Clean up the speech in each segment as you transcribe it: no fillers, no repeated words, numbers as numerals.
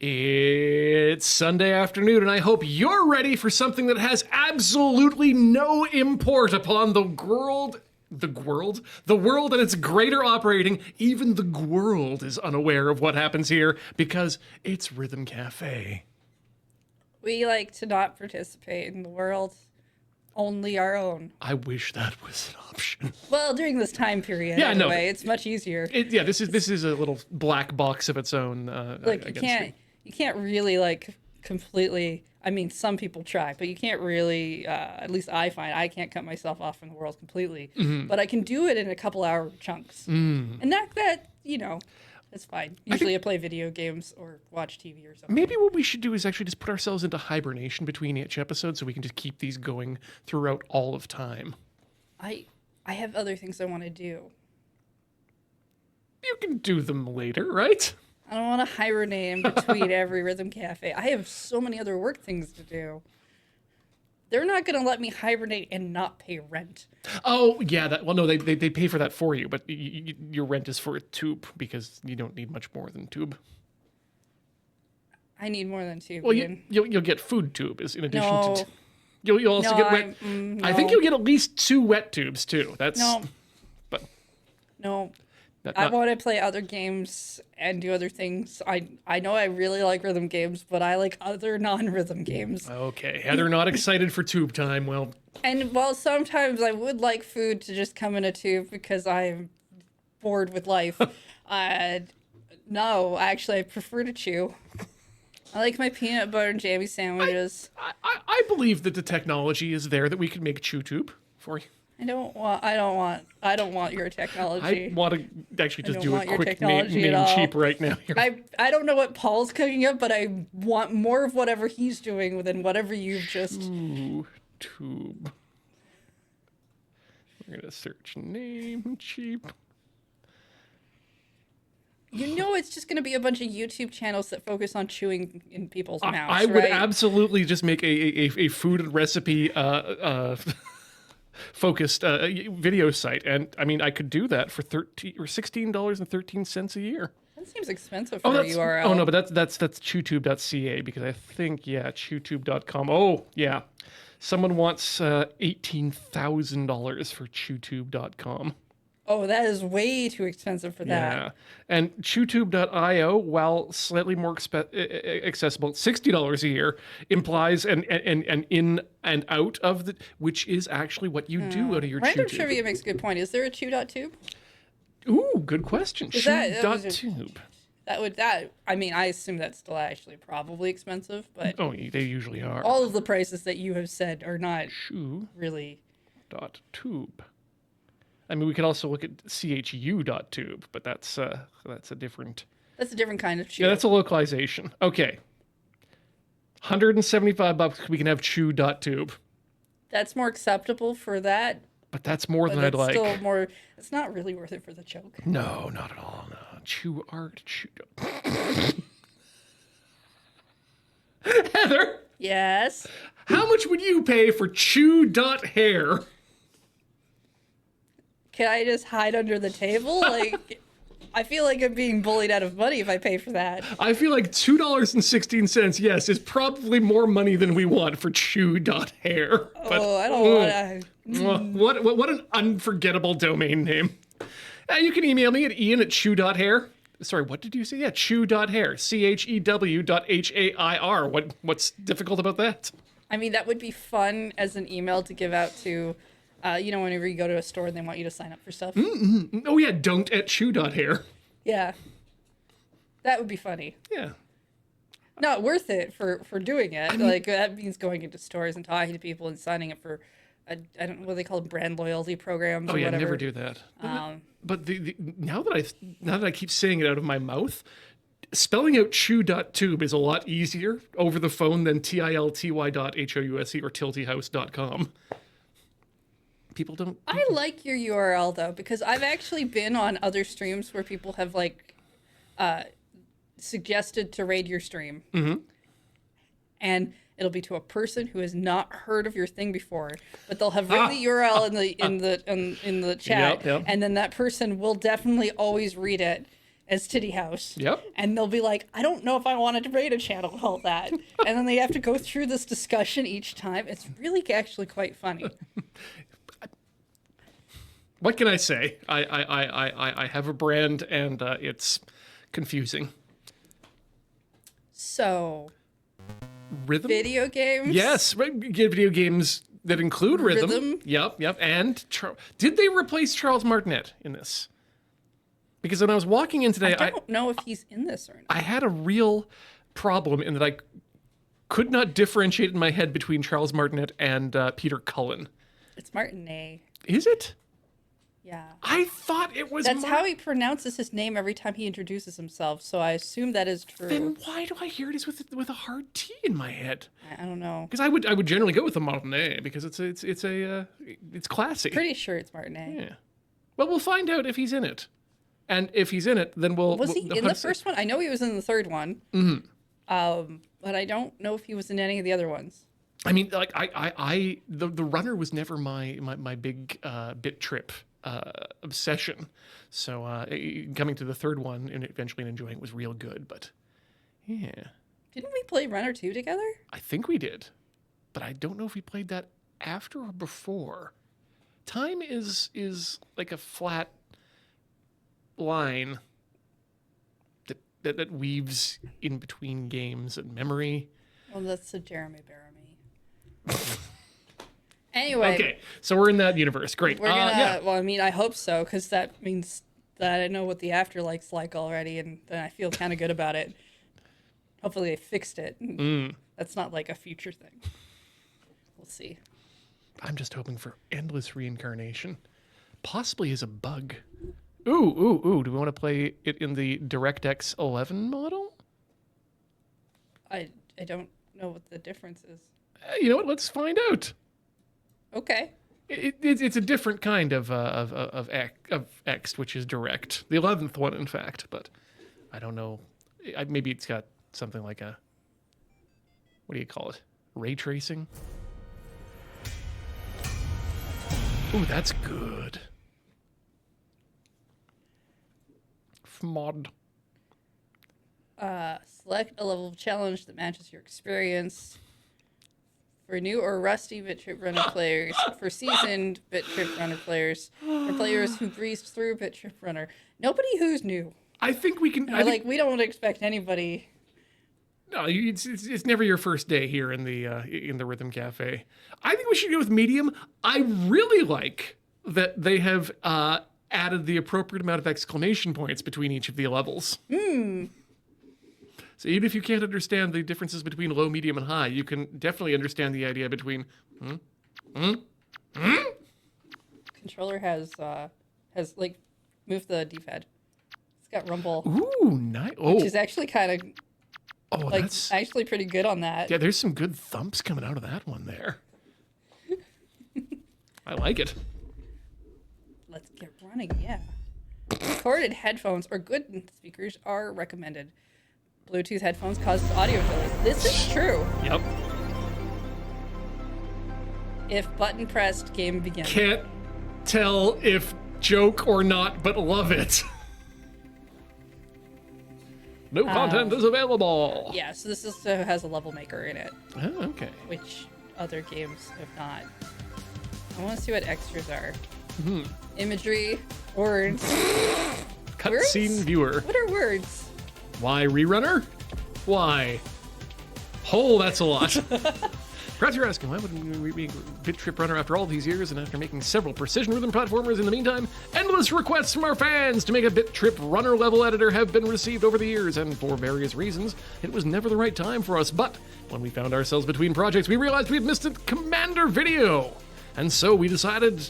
It's Sunday afternoon, and I hope you're ready for something that has absolutely no import upon the world. The world and its greater operating. Even the world is unaware of what happens here because it's Rhythm Café. We like to not participate in the world, only our own. I wish that was an option. Well, during this time period, anyway, it's much easier. This is a little black box of its own. Like you can't really like completely. I mean, some people try, but you can't really. At least I find I can't cut myself off from the world completely. Mm-hmm. But I can do it in a couple hour chunks, and that that's fine. Usually I play video games or watch TV or something. Maybe what we should do is actually just put ourselves into hibernation between each episode so we can just keep these going throughout all of time. I have other things I want to do. You can do them later, right? I don't want to hibernate in between every Rhythm Cafe. I have so many other work things to do. They're not going to let me hibernate and not pay rent. Oh, yeah. They pay for that for you, but your rent is for a tube because you don't need much more than tube. I need more than tube. Well, you'll get food tube in addition to... You'll also no, get wet... no. I think you'll get at least 2 wet tubes, too. That's... No. But... No. I want to play other games and do other things. I know I really like rhythm games, but I like other non-rhythm games. Okay. Heather not excited for tube time. Well... And while sometimes I would like food to just come in a tube because I'm bored with life, no, actually I prefer to chew. I like my peanut butter and jammy sandwiches. I believe that the technology is there that we can make chew tube for you. I don't want your technology. I want to actually just do a quick name cheap right now. I don't know what Paul's cooking up, but I want more of whatever he's doing than whatever you've just... Tube. We're going to search name cheap. You know it's just going to be a bunch of YouTube channels that focus on chewing in people's mouths, I would absolutely just make a food recipe focused video site, and I mean I could do that for $16.13 a year. That seems expensive for a URL. Oh no, but that's chewtube.ca because I think chewtube.com. Oh yeah, someone wants $18,000 for chewtube.com. Oh, that is way too expensive for that. Yeah, and chewtube.io, while slightly more accessible, $60 a year, implies an in and out of the, which is actually what you do out of your Random ChewTube. Trivia makes a good point. Is there a chew.tube? Ooh, good question. Chew.tube. I mean, I assume that's still actually probably expensive, but... Oh, they usually are. All of the prices that you have said are not really... Chew.tube. I mean, we could also look at chu.tube, but that's a different... That's a different kind of chew. Yeah, that's a localization. Okay. $175, we can have chew.tube. That's more acceptable for that. But that's more than I'd like. Still more... It's not really worth it for the joke. No, not at all. No. Chew art. Heather? Yes? How much would you pay for chew.hair? Can I just hide under the table? Like, I feel like I'm being bullied out of money if I pay for that. I feel like $2.16, yes, is probably more money than we want for chew.hair. But, I don't want to... What an unforgettable domain name. You can email me at ian@chew.hair. Sorry, what did you say? Yeah, chew.hair. chew.hair. What's difficult about that? I mean, that would be fun as an email to give out to... whenever you go to a store and they want you to sign up for stuff. Mm-hmm. Oh, yeah, don't@chew.hair. Yeah. That would be funny. Yeah. Not worth it for doing it. I mean, like, that means going into stores and talking to people and signing up for, I don't know what they call them, brand loyalty programs or whatever. Never do that. But now that I keep saying it out of my mouth, spelling out chew.tube is a lot easier over the phone than tilty.house or tiltyhouse.com. People don't... I like your URL, though, because I've actually been on other streams where people have, like, suggested to raid your stream. Mm-hmm. And it'll be to a person who has not heard of your thing before, but they'll have written the URL in the chat, yep. and then that person will definitely always read it as Titty House. Yep. And they'll be like, I don't know if I wanted to rate a channel called that. And then they have to go through this discussion each time. It's really actually quite funny. What can I say? I have a brand, and it's confusing. So, Rhythm? video games? Yes, video games that include rhythm. Rhythm? Yep. And did they replace Charles Martinet in this? Because when I was walking in today, I don't know if he's in this or not. I had a real problem in that I could not differentiate in my head between Charles Martinet and Peter Cullen. It's Martinet. Is it? Yeah. I thought it was. That's how he pronounces his name every time he introduces himself, so I assume that is true. Then why do I hear it as with a hard T in my head? I don't know. Because I would generally go with the Martinet because it's classy. Pretty sure it's Martinet. Yeah. Well, we'll find out if he's in it, and if he's in it, then we'll. Was he in the first one? I know he was in the third one. Mm-hmm. But I don't know if he was in any of the other ones. I mean, like the runner was never my big Bit.Trip obsession. So coming to the third one and eventually enjoying it was real good. But yeah, didn't we play Runner 2 together? I think we did, but I don't know if we played that after or before. Time is like a flat line that weaves in between games and memory. Well, that's the Jeremy Baramy. Anyway. Okay, so we're in that universe. Great. We're gonna. Yeah. Well, I mean, I hope so, because that means that I know what the afterlife's like already, and then I feel kind of good about it. Hopefully, they fixed it. That's not like a future thing. We'll see. I'm just hoping for endless reincarnation, possibly as a bug. Ooh. Do we want to play it in the DirectX 11 model? I don't know what the difference is. You know what? Let's find out. Okay. It's a different kind of X, which is direct. The 11th one, in fact, but I don't know. Maybe it's got something like a, what do you call it? Ray tracing? Ooh, that's good. Mod. Select a level of challenge that matches your experience. For new or rusty Bit.Trip Runner players, for seasoned Bit.Trip Runner players, for players who breezed through Bit.Trip Runner. Nobody who's new. I think we can. We don't expect anybody. No, it's never your first day here in the Rhythm Cafe. I think we should go with medium. I really like that they have added the appropriate amount of exclamation points between each of the levels. So even if you can't understand the differences between low, medium, and high, you can definitely understand the idea between. Controller has like moved the D-pad. It's got rumble. Ooh, nice. Oh, which is actually kind of like that's actually pretty good on that. Yeah, there's some good thumps coming out of that one there. I like it. Let's get running. Yeah. Recorded headphones or good speakers are recommended. Bluetooth headphones causes audio delays. This is true. Yep. If button pressed, game begins. Can't tell if joke or not, but love it. No content is available. Yeah, so this also has a level maker in it. Oh, okay. Which other games have not. I want to see what extras are. Imagery, words. Cutscene viewer. What are words? Why rerunner? Why? Oh, that's a lot. Perhaps you're asking, why would we make Bit.Trip Runner after all these years and after making several precision rhythm platformers in the meantime? Endless requests from our fans to make a Bit.Trip Runner level editor have been received over the years, and for various reasons, it was never the right time for us. But when we found ourselves between projects, we realized we had missed a Commander video. And so we decided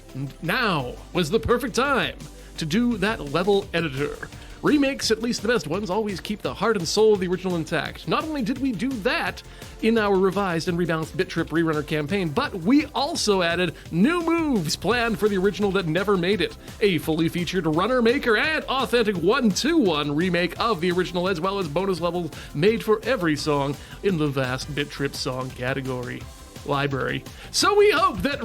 now was the perfect time to do that level editor. Remakes, at least the best ones, always keep the heart and soul of the original intact. Not only did we do that in our revised and rebalanced Bit.Trip Rerunner campaign, but we also added new moves planned for the original that never made it, a fully featured runner maker and authentic 1-2-1 remake of the original, as well as bonus levels made for every song in the vast Bit.Trip song category library. So we hope that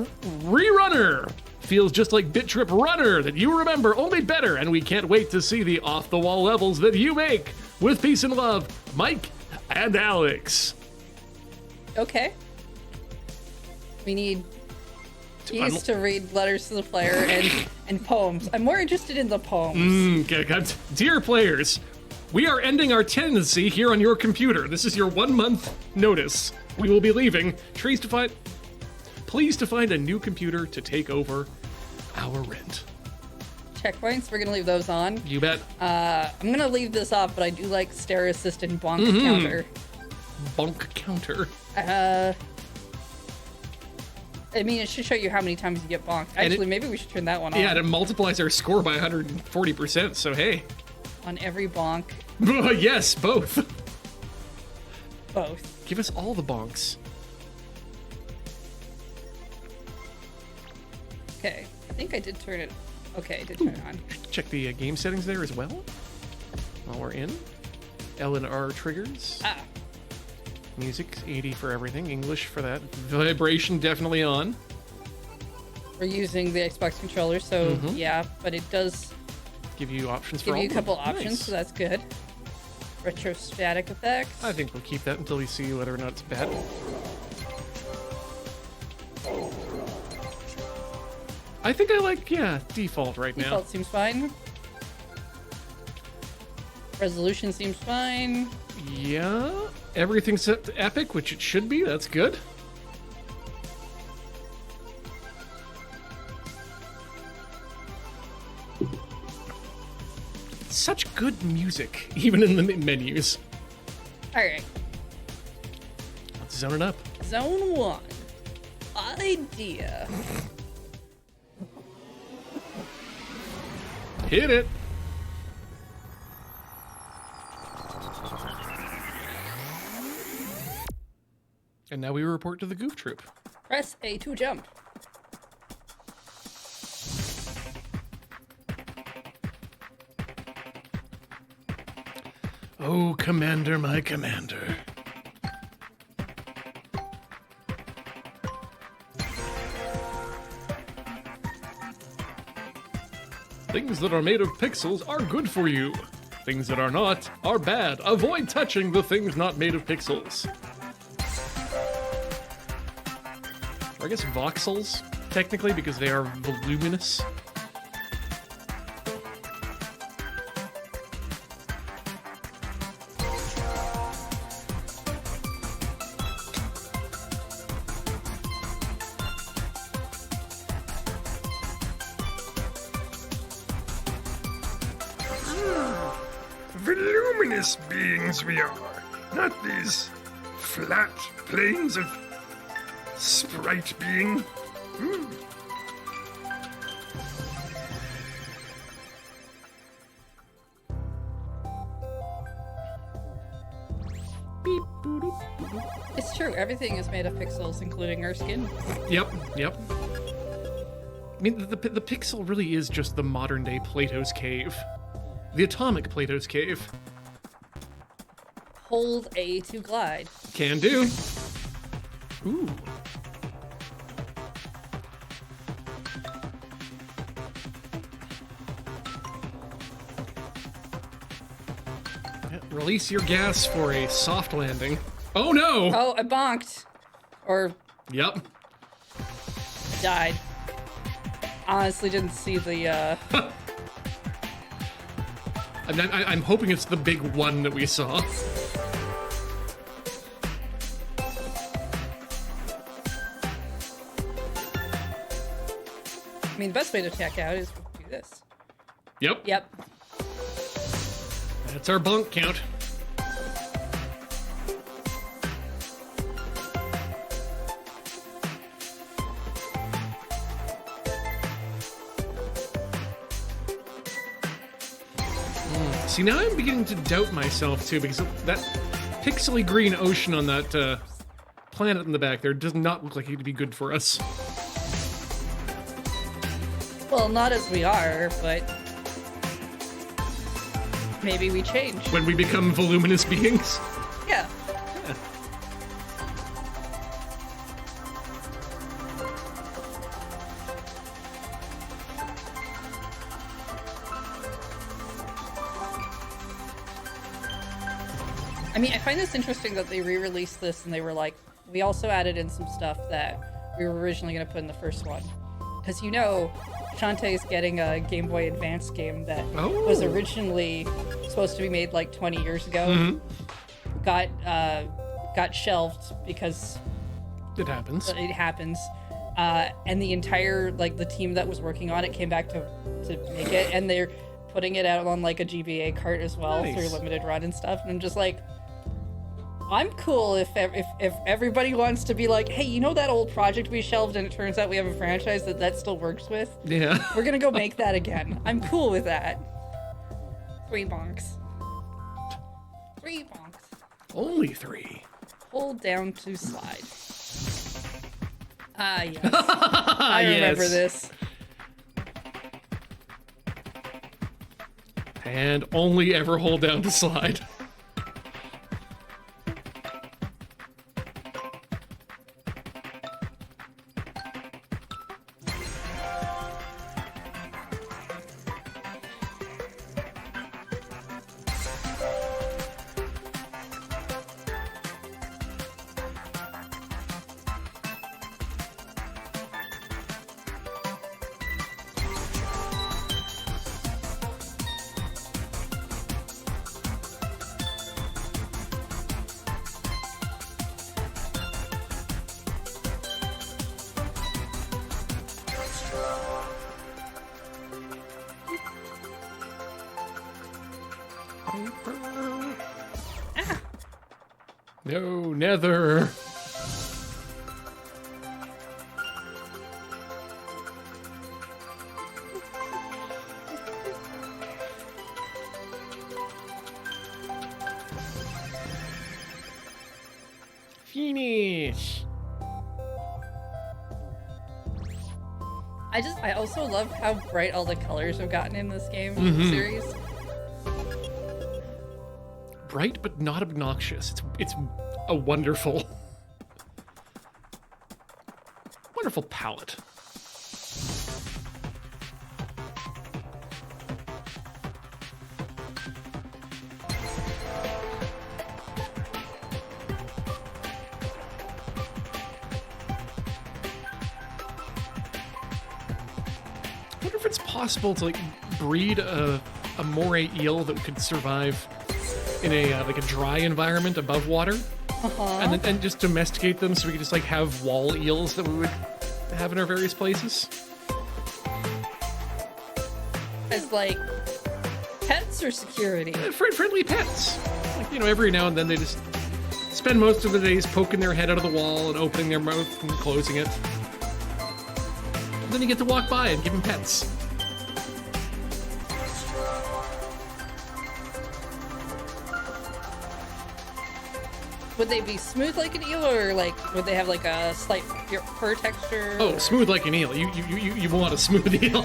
Rerunner feels just like Bit.Trip Runner that you remember, only better, and we can't wait to see the off-the-wall levels that you make. With peace and love, Mike and Alex. Okay. We need keys to read letters to the player and poems. I'm more interested in the poems. Dear players, we are ending our tenancy here on your computer. This is your 1 month notice. We will be leaving. Please to find a new computer to take over our rent. Checkpoints, we're gonna leave those on. You bet. I'm gonna leave this off, but I do like stare assist and bonk counter. Bonk counter. I mean, it should show you how many times you get bonked. Actually, maybe we should turn that one on. Yeah, it multiplies our score by 140%, so hey. On every bonk. Yes, both. Both. Give us all the bonks. Okay, I think I did turn it. Okay, I did turn it on. Check the game settings there as well. While we're in. L and R triggers. Music, 80 for everything. English for that. Vibration definitely on. We're using the Xbox controller, so yeah, but it does give you options for give all you a couple of them. options, Nice. so that's good. Retrostatic effects. I think we'll keep that until we see whether or not it's bad. I think I like, default right now. Default seems fine. Resolution seems fine. Yeah, everything's set to epic, which it should be. That's good. Such good music, even in the menus. All right. Let's zone it up. Zone 1. Idea. Hit it. And now we report to the Goof Troop. Press A to jump. Oh, Commander, my Commander. Things that are made of pixels are good for you. Things that are not are bad. Avoid touching the things not made of pixels. Or I guess voxels, technically, because they are voluminous. Voluminous beings we are, not these flat planes of sprite being. It's true, everything is made of pixels, including our skin. Yep. I mean, the pixel really is just the modern day Plato's cave. The atomic Plato's cave. Hold A to glide. Can do. Ooh. Yeah, release your gas for a soft landing. Oh no! Oh, I bonked. Or Yep. died. Honestly didn't see the, I'm hoping it's the big one that we saw. I mean, the best way to check out is do this. Yep. Yep. That's our bunk count. See, now I'm beginning to doubt myself, too, because that pixely green ocean on that planet in the back there does not look like it would be good for us. Well, not as we are, but maybe we change. When we become voluminous beings. Yeah. I mean, I find this interesting that they re-released this and they were like, we also added in some stuff that we were originally going to put in the first one. Because Shantae's getting a Game Boy Advance game that was originally supposed to be made like 20 years ago. Got shelved because it happens. And the entire the team that was working on it came back to make it, and they're putting it out on like a GBA cart as well through limited run and stuff. And I'm just like, I'm cool if everybody wants to be like, hey, you know that old project we shelved and it turns out we have a franchise that still works with? Yeah. We're gonna go make that again. I'm cool with that. 3 bonks. 3 bonks. Only 3. Hold down to slide. Ah, yes. I remember this. And only ever hold down to slide. No, nether. Finish. I also love how bright all the colors have gotten in this game series. Bright but not obnoxious. It's a wonderful palette. I wonder if it's possible to breed a moray eel that could survive in a a dry environment above water, and then just domesticate them so we could just have wall eels that we would have in our various places. As pets or security? Friendly pets. Every now and then they just spend most of the days poking their head out of the wall and opening their mouth and closing it. And then you get to walk by and give them pets. Would they be smooth like an eel, or would they have a slight fur texture? Oh, smooth like an eel. You want a smooth eel.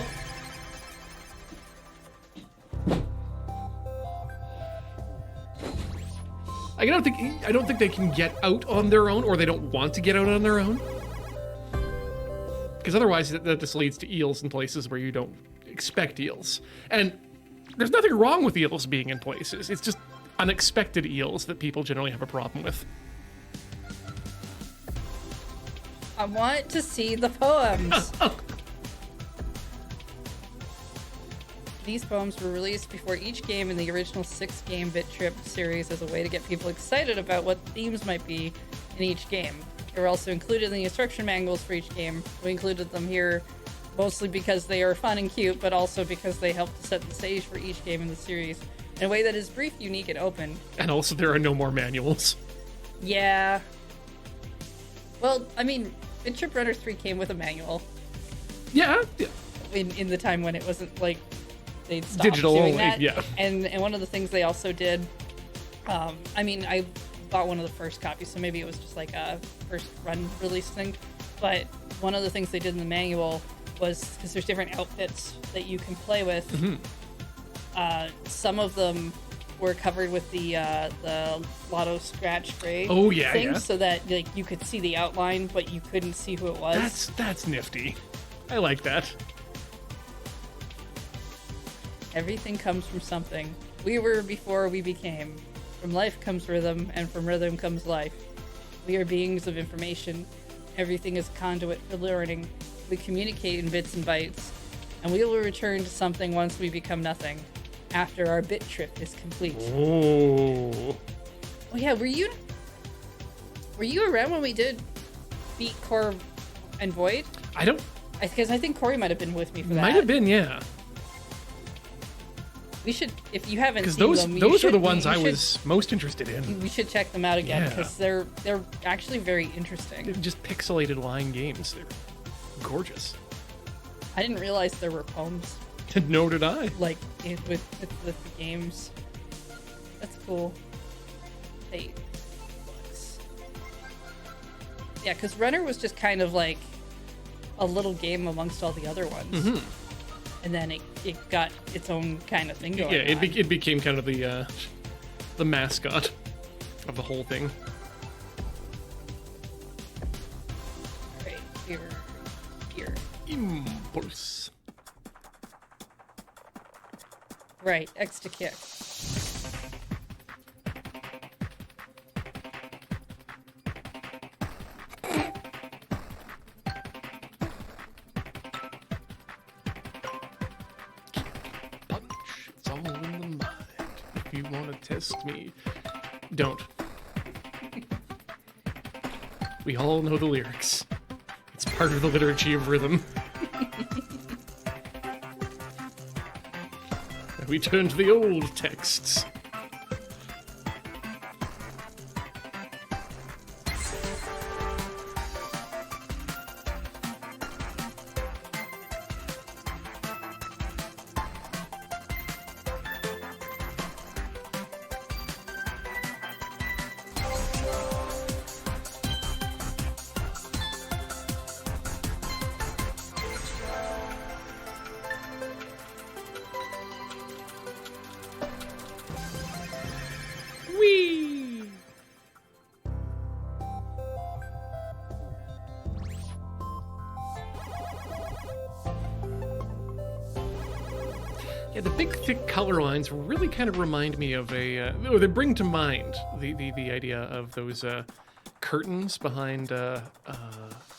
I don't think they can get out on their own, or they don't want to get out on their own. Because otherwise that just leads to eels in places where you don't expect eels. And there's nothing wrong with eels being in places. It's just unexpected eels that people generally have a problem with. I want to see the poems. These poems were released before each game in the original 6-game Bit.Trip series as a way to get people excited about what themes might be in each game. They were also included in the instruction manuals for each game. We included them here mostly because they are fun and cute, but also because they help to set the stage for each game in the series in a way that is brief, unique, and open. And also there are no more manuals. Yeah. Well, I mean, Bit.Trip Runner 3 came with a manual. Yeah. In the time when it wasn't they'd stopped digital doing only, that. yeah. And one of the things they also did, I mean, I bought one of the first copies, so maybe it was just a first run release thing. But one of the things they did in the manual was, because there's different outfits that you can play with, some of them were covered with the Lotto Scratch Spray thing, so that you could see the outline, but you couldn't see who it was. That's nifty. I like that. Everything comes from something. We were before we became. From life comes rhythm, and from rhythm comes life. We are beings of information. Everything is conduit for learning. We communicate in bits and bytes, and we will return to something once we become nothing, after our bit trip is complete. Oh. Oh yeah, were you around when we did beat Core and Void? I don't. Because I think Corey might have been with me for that. Might have been, yeah. We should, if you haven't Because seen them, those are the ones I was most interested in. We should check them out again Yeah. because they're actually very interesting. They're just pixelated line games. They're gorgeous. I didn't realize there were poems Nor did I. like with the games. That's cool. $8. Yeah, because Runner was just kind of like a little game amongst all the other ones. Mm-hmm. And then it got its own kind of thing going Yeah, on. it became kind of the mascot of the whole thing. Right, here. Impulse. Right, X to kick. Punch. It's all in the mind. If you want to test me, don't. We all know the lyrics. It's part of the liturgy of rhythm. We turn to the old texts. Whee! Yeah, the big thick color lines really kind of remind me of or they bring to mind the idea of those curtains behind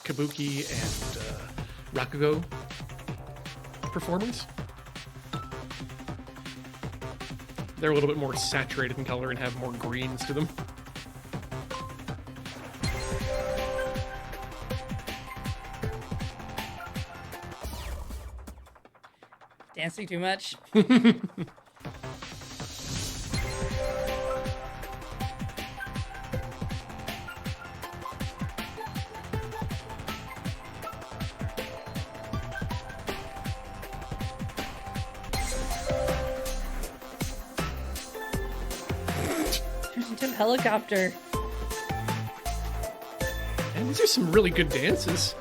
Kabuki and Rakugo performance. They're a little bit more saturated in color and have more greens to them. Dancing too much? Turns into a helicopter. And these are some really good dances.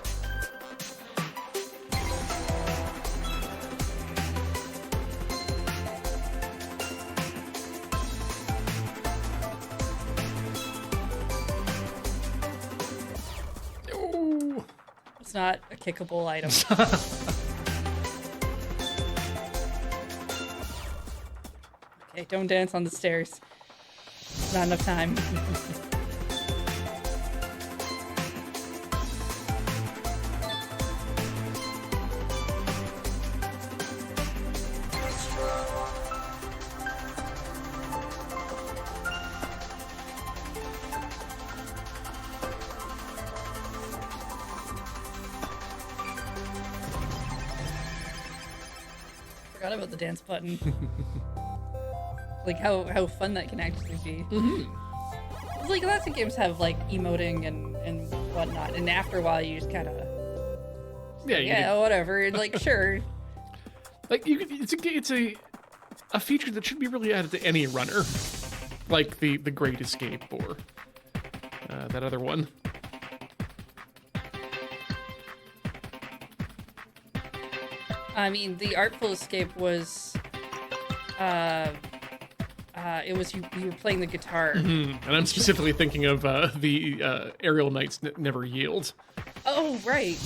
Oh. It's not a kickable item. Okay, don't dance on the stairs. Not enough time. Forgot about the dance button. Like how fun that can actually be. Mm-hmm. Like lots of games have like emoting and whatnot, and after a while you just kind of Yeah, whatever. Like sure, like it's a feature that should be really added to any runner, like the Great Escape or that other one. I mean the Artful Escape was it was you were playing the guitar. And I'm specifically thinking of the Aerial Knights Never Yield. Oh right.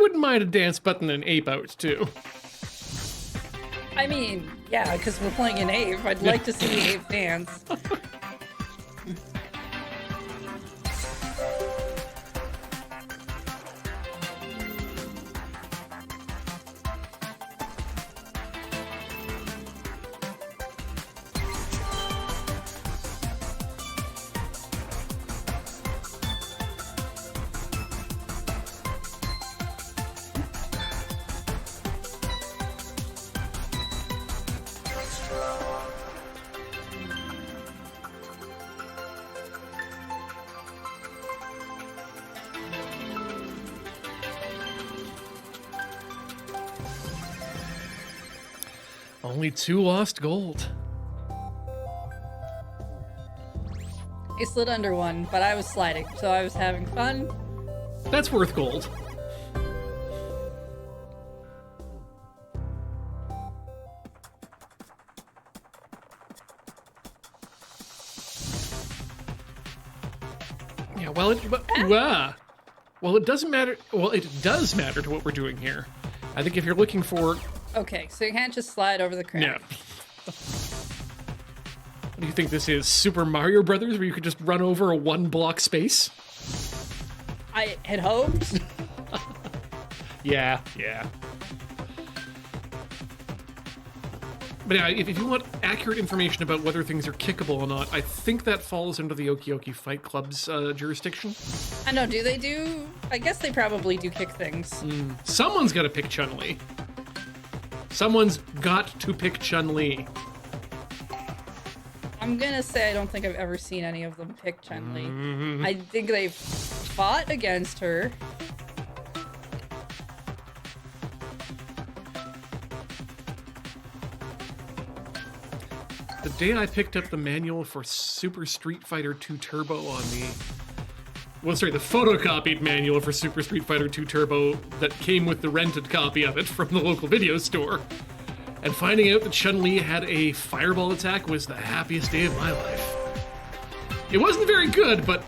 wouldn't mind a dance button and ape out, too. I mean, yeah, because we're playing an ape. I'd like to see the ape dance. Only 2 lost gold. I slid under one, but I was sliding, so I was having fun. That's worth gold. Yeah, well, well, it doesn't matter. Well, it does matter to what we're doing here. I think if you're looking for... Okay, so you can't just slide over the crack. Yeah. What do you think this is? Super Mario Brothers, where you could just run over a 1-block space? I had hoped. Yeah. But yeah, if you want accurate information about whether things are kickable or not, I think that falls into the Oki Fight Club's jurisdiction. I know, do they do... I guess they probably do kick things. Someone's got to pick Chun-Li. Someone's got to pick Chun-Li. I'm gonna say I don't think I've ever seen any of them pick Chun-Li. I think they've fought against her. The day I picked up the manual for Super Street Fighter 2 Turbo on the... Well, sorry, the photocopied manual for Super Street Fighter 2 Turbo that came with the rented copy of it from the local video store. And finding out that Chun-Li had a fireball attack was the happiest day of my life. It wasn't very good, but,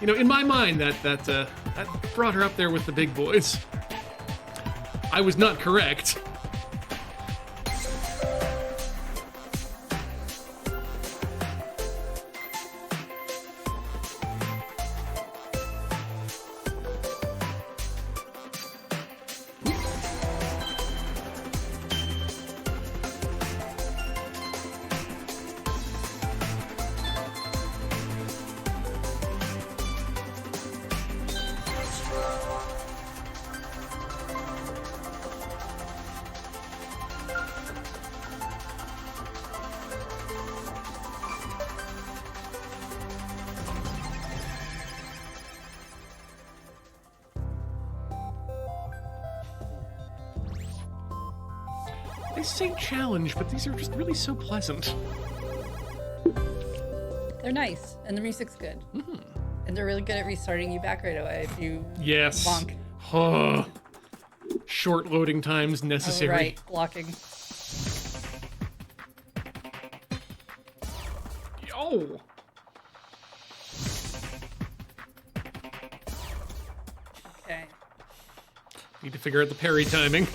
you know, in my mind, that brought her up there with the big boys. I was not correct. They say challenge, but these are just really so pleasant. They're nice, and the music's good. And they're really good at restarting you back right away if you Yes. bonk. Oh, short loading times necessary. Oh, right, blocking. Oh. Okay. Need to figure out the parry timing.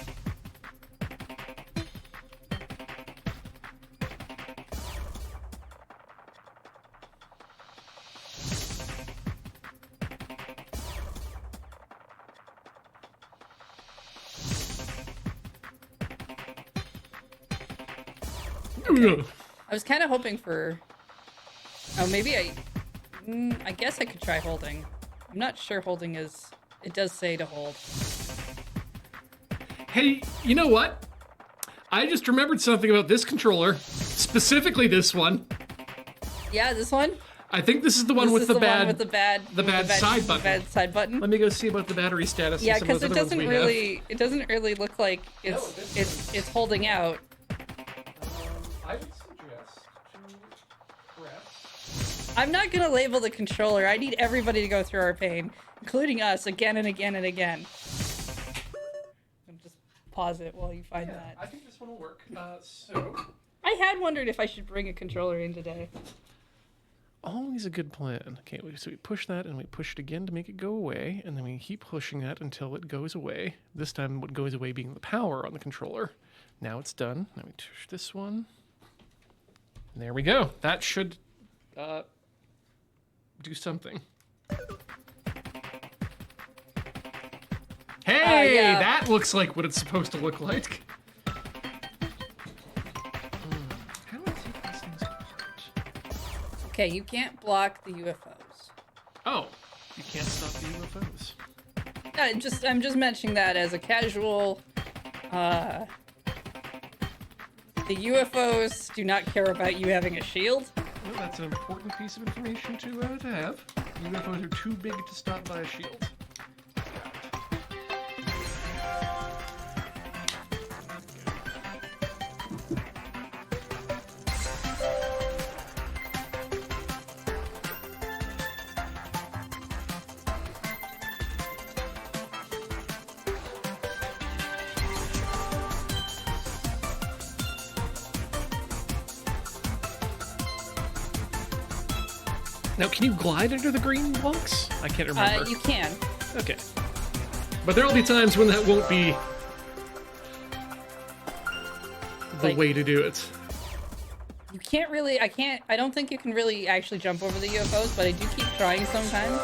I was kind of hoping for... Oh, maybe I guess I could try holding. I'm not sure holding is... It does say to hold. Hey, you know what? I just remembered something about this controller. Specifically this one. Yeah, this one? I think this is the one This with is the the bad... one with the bad side button. bad side button. Let me go see about the battery status. Yeah, and some of because those it other ones doesn't we have. really it doesn't really look like it's holding out. I would suggest to press... I'm not gonna label the controller. I need everybody to go through our pain, including us, again and again and again. I'll just pause it while you find that. I think this one will work. So... I had wondered if I should bring a controller in today. Always a good plan. Okay, so we push that and we push it again to make it go away, and then we keep pushing that until it goes away. This time what goes away being the power on the controller. Now it's done. Now we push this one. And there we go. That should do something. Hey, yeah. that looks like what it's supposed to look like. How do I take these things apart? Okay, you can't block the UFOs. Oh, you can't stop the UFOs. I'm just mentioning that as a casual. The UFOs do not care about you having a shield. Well, that's an important piece of information to have. UFOs are too big to stop by a shield. Now, can you glide under the green blocks? I can't remember. You can. Okay. But there'll be times when that won't be the way to do it. You can't really. I don't think you can really actually jump over the UFOs, but I do keep trying sometimes.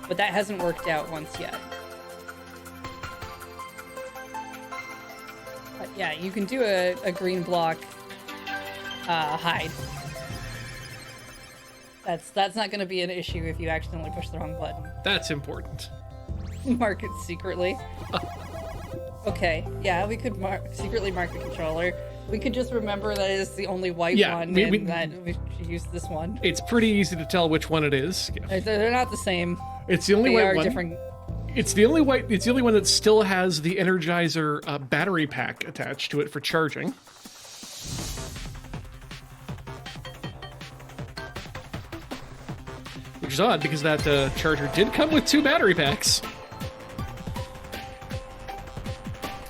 But that hasn't worked out once yet. But yeah, you can do a green block hide. That's not going to be an issue if you accidentally push the wrong button. That's important. Mark it secretly. Okay, yeah, we could secretly mark the controller. We could just remember that it's the only white one, and that we should use this one. It's pretty easy to tell which one it is. They're not the same. It's the only They white are one. different. It's the only white. It's the only one that still has the Energizer battery pack attached to it for charging. Which is odd because that charger did come with 2 battery packs.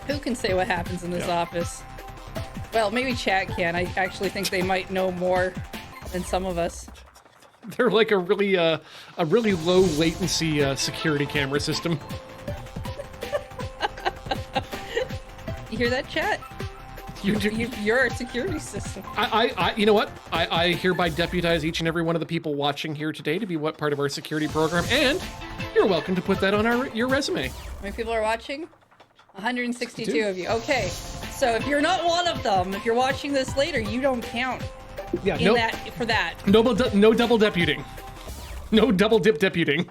Who can say what happens in this office? Well, maybe chat can. I actually think they might know more than some of us. They're like a really low latency security camera system. You hear that, chat? You're our security system. You know what? I hereby deputize each and every one of the people watching here today to be part of our security program, and you're welcome to put that on your resume. How many people are watching? 162 of you. Okay, so if you're not one of them, if you're watching this later, you don't count. Yeah, For that. No double deputing. No double dip deputing.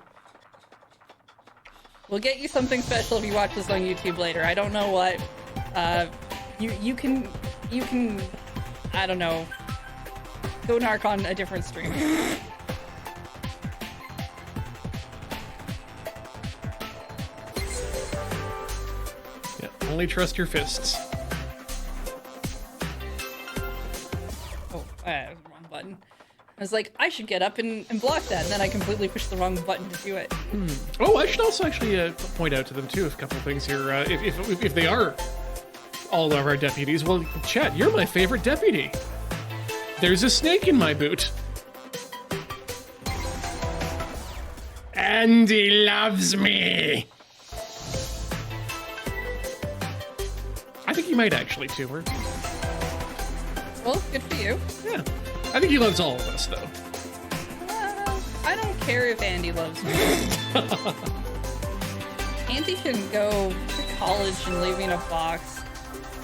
We'll get you something special if you watch this on YouTube later. I don't know what. You can I don't know, go narc on a different stream. Yeah, only trust your fists. Oh, wrong button. I was like, I should get up and block that, and then I completely pushed the wrong button to do it. Oh, I should also actually point out to them too a couple of things here. If they are all of our deputies, well, Chad, you're my favorite deputy. There's a snake in my boot. Andy loves me. I think he might actually too. Well, good for you. Yeah, I think he loves all of us though. I don't care if Andy loves me. Andy can go to college and leave me in a box.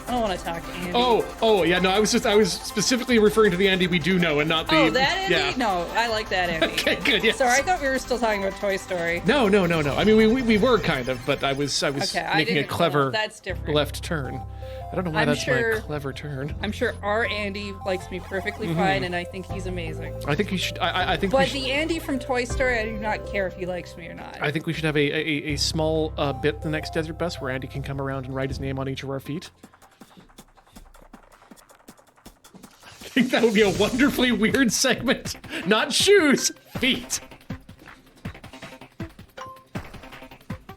I don't want to talk to Andy. Oh, yeah, no, I was specifically referring to the Andy we do know and not the... Oh, that Andy? Yeah. No, I like that Andy. Okay, good, yes. Sorry, I thought we were still talking about Toy Story. No. I mean, we were kind of, but I was making a clever that's different. left turn. I don't know why that's my clever turn. I'm sure our Andy likes me perfectly fine, and I think he's amazing. I think he should... I think But the Andy from Toy Story, I do not care if he likes me or not. I think we should have a small bit the next Desert Bus where Andy can come around and write his name on each of our feet. I think that would be a wonderfully weird segment. Not shoes, feet.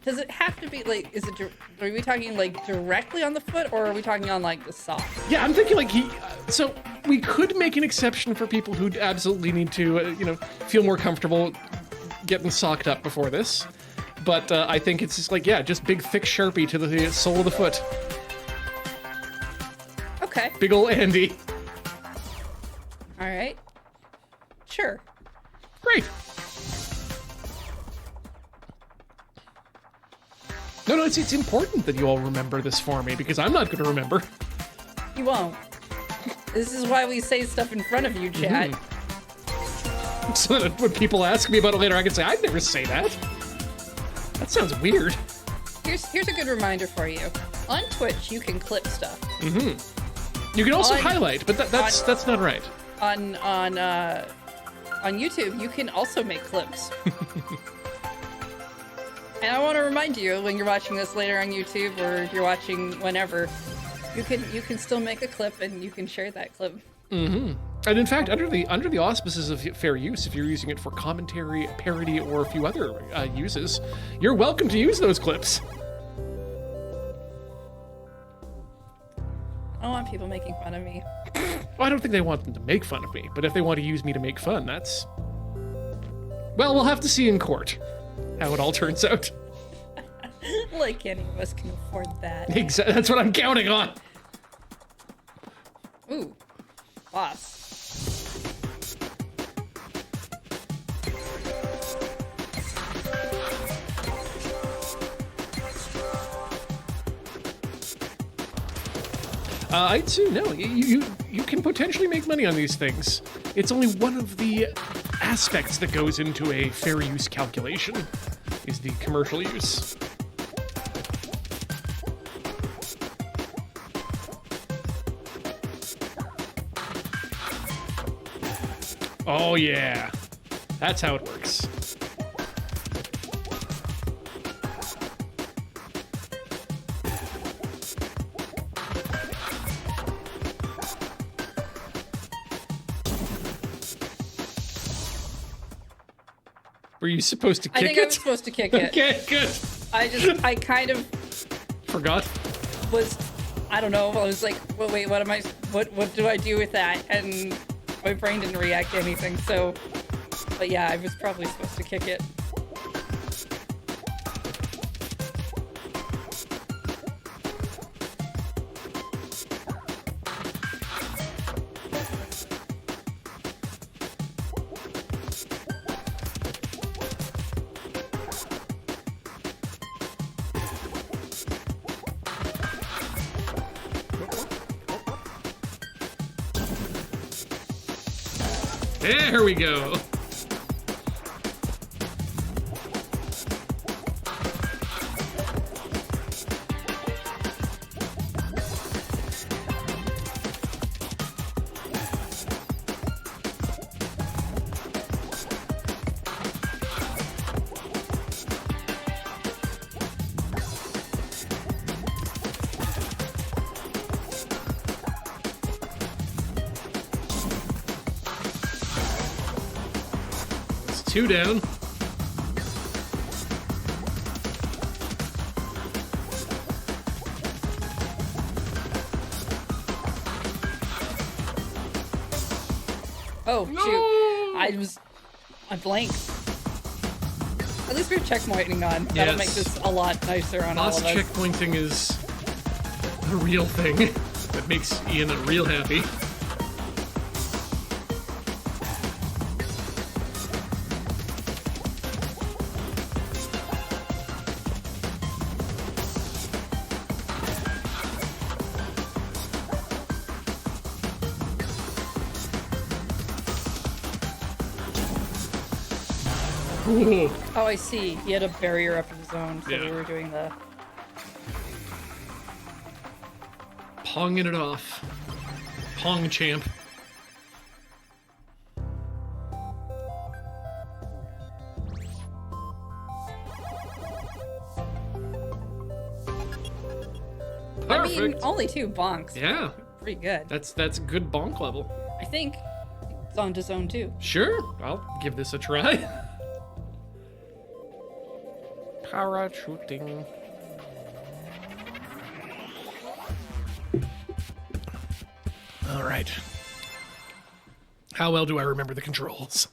Does it have to be like? Are we talking like directly on the foot, or are we talking on like the sock? Yeah, I'm thinking like so we could make an exception for people who absolutely need to, feel more comfortable getting socked up before this. But I think it's just like, yeah, just big, thick Sharpie to the sole of the foot. Okay. Big ol' Andy. All right. Sure. Great. No, it's important that you all remember this for me, because I'm not going to remember. You won't. This is why we say stuff in front of you, Chad. So that when people ask me about it later, I can say, I'd never say that. That sounds weird. Here's a good reminder for you. On Twitch, you can clip stuff. You can also highlight, but that's not right. On YouTube, you can also make clips. And I want to remind you, when you're watching this later on YouTube, or you're watching whenever, you can still make a clip and you can share that clip. And in fact, under the auspices of fair use, if you're using it for commentary, parody, or a few other uses, you're welcome to use those clips. I don't want people making fun of me. Well, I don't think they want them to make fun of me, but if they want to use me to make fun, that's... Well, we'll have to see in court how it all turns out. Like any of us can afford that. Exactly. That's what I'm counting on. Ooh. Boss. I'd say no. You can potentially make money on these things. It's only one of the aspects that goes into a fair use calculation, is the commercial use. Oh yeah, that's how it works. Were you supposed to kick it? I think I was supposed to kick it. Okay, good. I kind of Forgot. I don't know, I was like, well, wait, what do I do with that? And my brain didn't react to anything, so, but yeah, I was probably supposed to kick it. There we go. Two down. Oh, No! shoot. I blanked. At least we're checkpointing on. That'll make this a lot nicer on all Boss of us. checkpointing is a real thing that makes Ian real happy. Ooh. Oh, I see. He had a barrier up in his own, so Yeah. we were doing the... Ponging it off. Pong champ. I mean, Perfect. only 2 bonks. Yeah, Pretty good. that's good bonk level. I think it's on to zone 2. Sure, I'll give this a try. Parachuting. All right. How well do I remember the controls?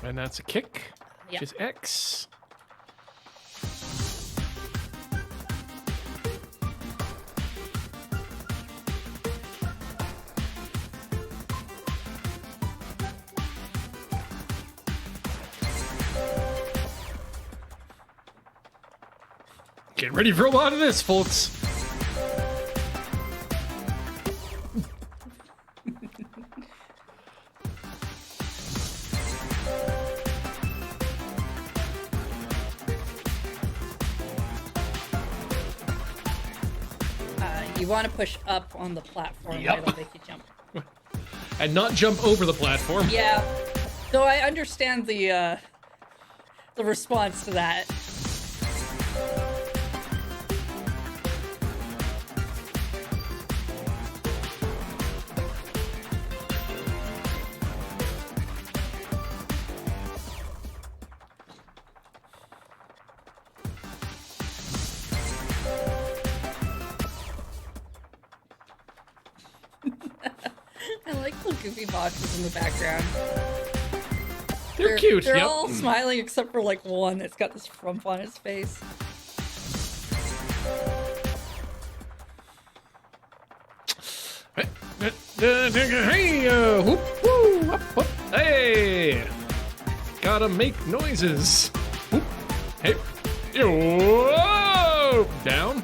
And that's a kick, Yep. which is X. Get ready for a lot of this, folks. You want to push up on the platform. Yep. That'll make you jump. And not jump over the platform. Yeah. So I understand the response to that. I like the goofy boxes in the background. They're cute. They're Yep. all smiling except for like one that's got this frump on his face. Hey, whoop, woo, up, whoop, hey, gotta make noises. Whoop, hey, whoa, down.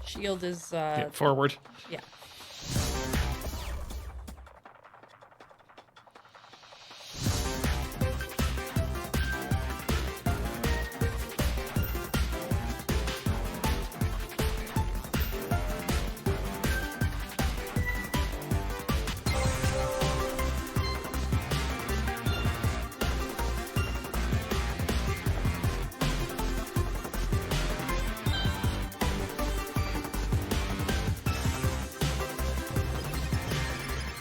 Shield is Yeah, forward. yeah.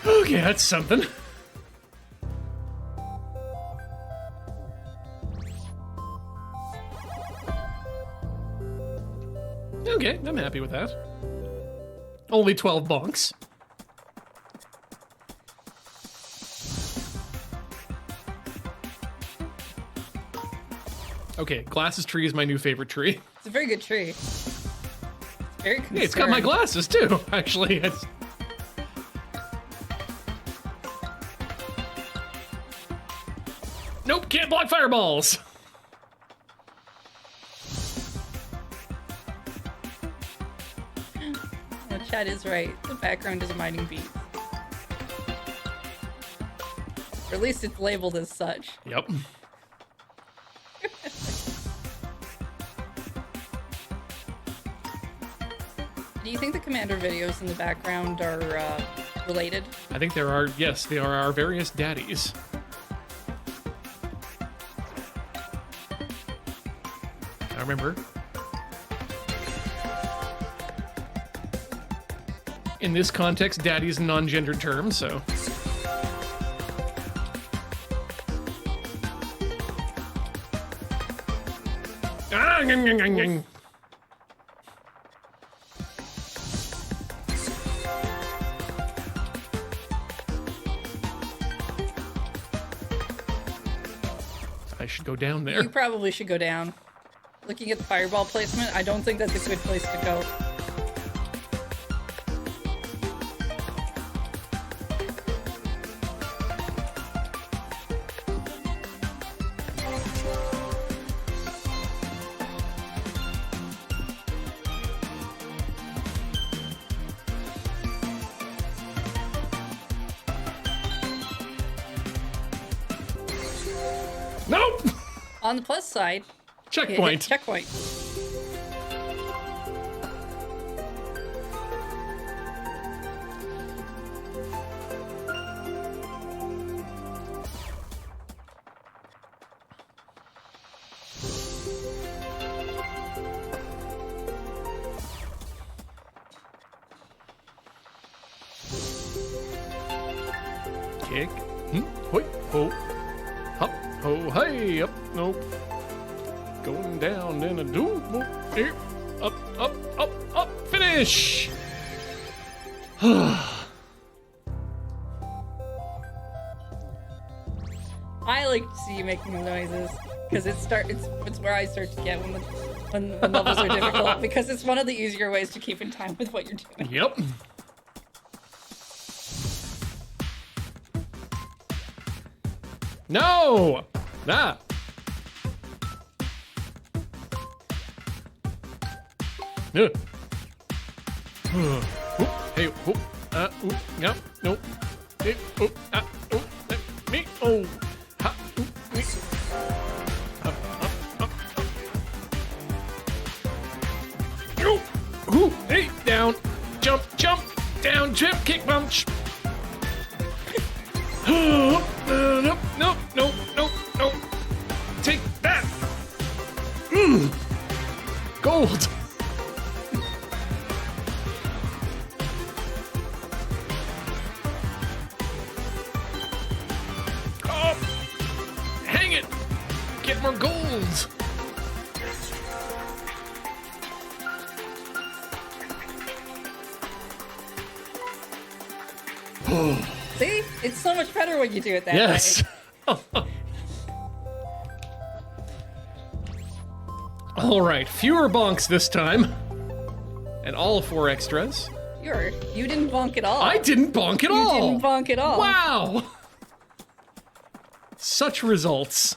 Okay, that's something. Okay, I'm happy with that. Only 12 bonks. Okay, glasses tree is my new favorite tree. It's a very good tree. It's very concerned. Hey, it's got my glasses too, actually. It's... Nope, can't block fireballs. Oh, Chad is right. The background is mining beats. Or at least it's labeled as such. Yep. Do you think the Commander videos in the background are related? I think there are, yes, there are our various daddies. I remember. In this context, daddy is a non-gendered term, so. Ah, ngang, ngang, ngang, ngang. I should go down there. You probably should go down. Looking at the fireball placement, I don't think that's a good place to go. Nope. On the plus side, Checkpoint. checkpoint. Kick. Hoi, ho. Hop, ho, hey, up, nope. Going down in a do. Here. Up, up, up, up. Finish. I like to see you making the noises because it's where I start to get when levels are difficult because it's one of the easier ways to keep in time with what you're doing. Yep. No! Ah. Oop, hey, oop, no, nope. Hey, oop, me, oh. Ha, oop, me. Up, up, up, up. Ooh, hey, down, jump, down, jump, kick, punch. Nope, nope, nope, nope, nope. Take that. Gold. Oh, hang it. Get more gold. See? It's so much better when you do it that Yes. way. All right, fewer bonks this time. And all 4 extras. You didn't bonk at all. I didn't bonk at all. You didn't bonk at all. Wow. Such results.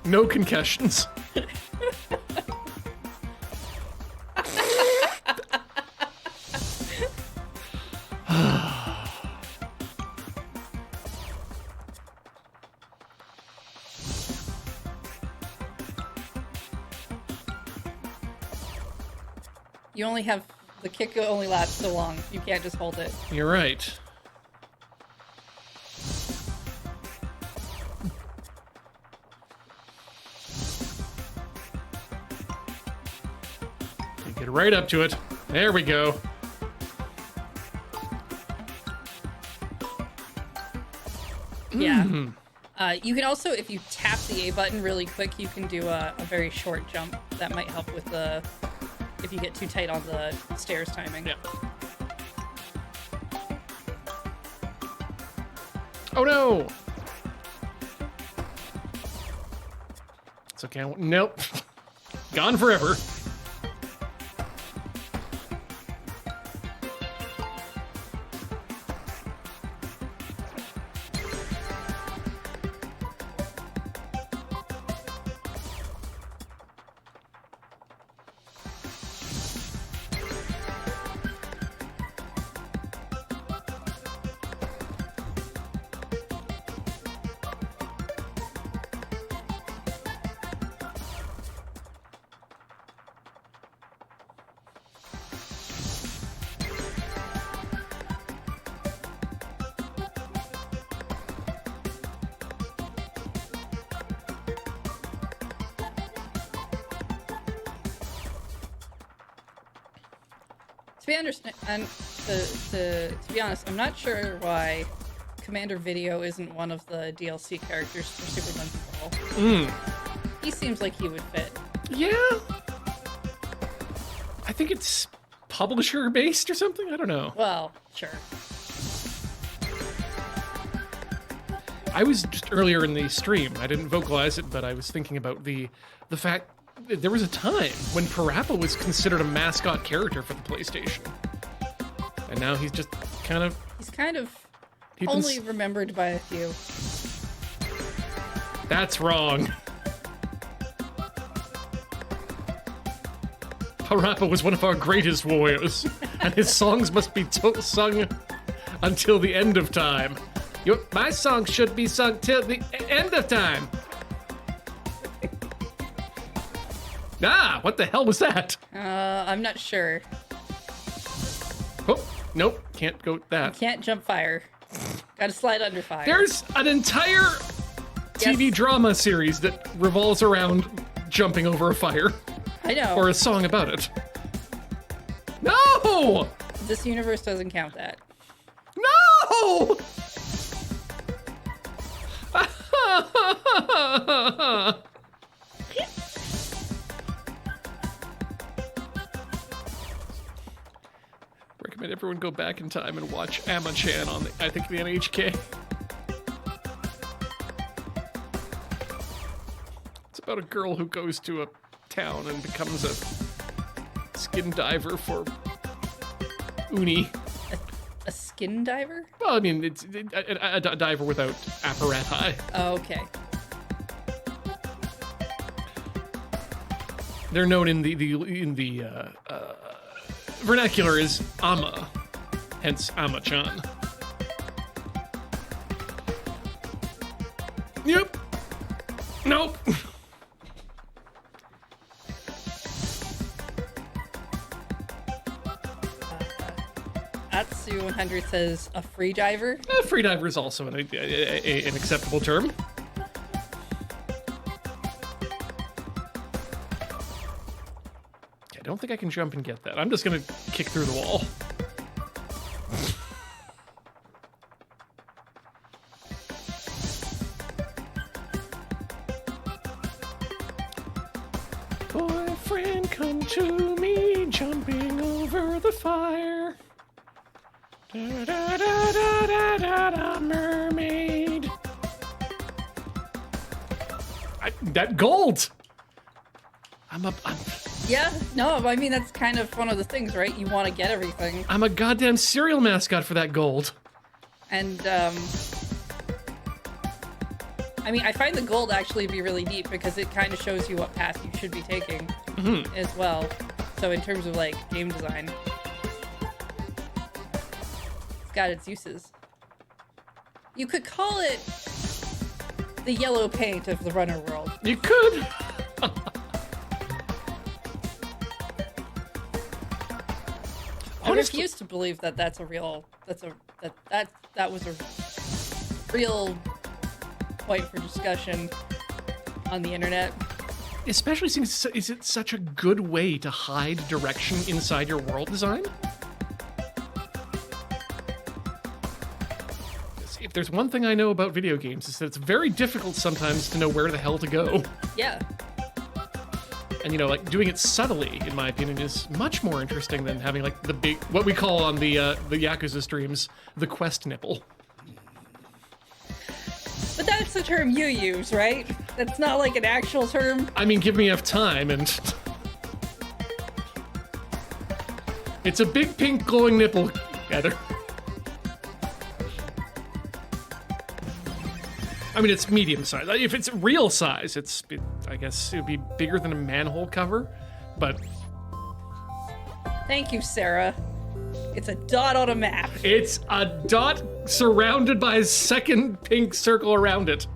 No concussions. You only have the kick only lasts so long. You can't just hold it. You're right. Get right up to it. There we go. Yeah. You can also, if you tap the A button really quick, you can do a very short jump. That might help with the, if you get too tight on the stairs timing. Yeah. Oh no! It's okay. Nope. Gone forever. To be honest, I'm not sure why Commander Video isn't one of the DLC characters for Super Monkey Ball. He seems like he would fit. Yeah. I think it's publisher based or something. I don't know. Well, sure. I was just earlier in the stream. I didn't vocalize it, but I was thinking about the fact that there was a time when Parappa was considered a mascot character for the PlayStation, and now he's just kind of. He's kind of only remembered by a few. That's wrong. Parappa was one of our greatest warriors, and his songs must be sung until the end of time. My song should be sung till the end of time. What the hell was that? I'm not sure. Oh, nope, can't go with that. Can't jump fire. Gotta slide under fire. There's an entire TV drama series that revolves around jumping over a fire. I know. Or a song about it. No! This universe doesn't count that. No! Recommend everyone go back in time and watch Amma-chan on the NHK. It's about a girl who goes to a town and becomes a skin diver for uni. A skin diver? Well, I mean, it's a diver without apparatus. Oh, okay. They're known in the vernacular as Amma, hence Amma-chan. Yep. Nope. Atsu 100 says a free diver. Free diver is also an acceptable term. I don't think I can jump and get that. I'm just gonna kick through the wall. Boyfriend, come to me, jumping over the fire. Da da da da da da da, mermaid. That gold. Yeah, no, I mean, that's kind of one of the things, right? You want to get everything. I'm a goddamn cereal mascot for that gold. And, I mean, I find the gold actually be really neat because it kind of shows you what path you should be taking as well. So in terms of, like, game design, it's got its uses. You could call it the yellow paint of the runner world. You could. I refuse to believe that that was a real point for discussion on the internet. Especially since is it such a good way to hide direction inside your world design? If there's one thing I know about video games, is that it's very difficult sometimes to know where the hell to go. Yeah. And, you know, like, doing it subtly, in my opinion, is much more interesting than having, like, the big, what we call on the Yakuza streams, the quest nipple. But that's the term you use, right? That's not like an actual term. I mean, give me enough time, and it's a big pink glowing nipple, Heather. I mean, it's medium size. If it's real size, I guess it would be bigger than a manhole cover, but... Thank you, Sarah. It's a dot on a map. It's a dot surrounded by a second pink circle around it.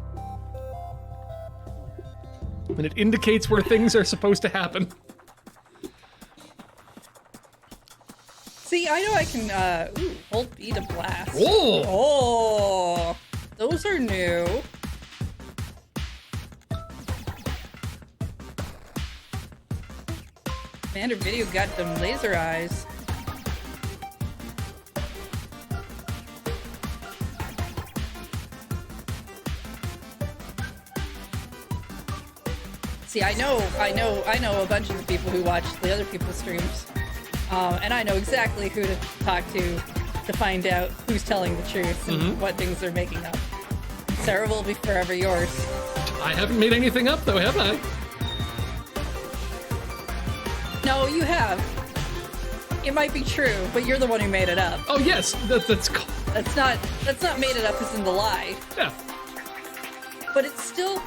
And it indicates where things are supposed to happen. See, I know I can, hold B to blast. Oh! Oh! Those are new. Commander Video got them laser eyes. See, I know a bunch of the people who watch the other people's streams, and I know exactly who to talk to find out who's telling the truth and what things they're making up. Sarah will be forever yours. I haven't made anything up, though, have I? No, you have. It might be true, but you're the one who made it up. Oh yes, that's not made it up as in the lie. Yeah. But it's still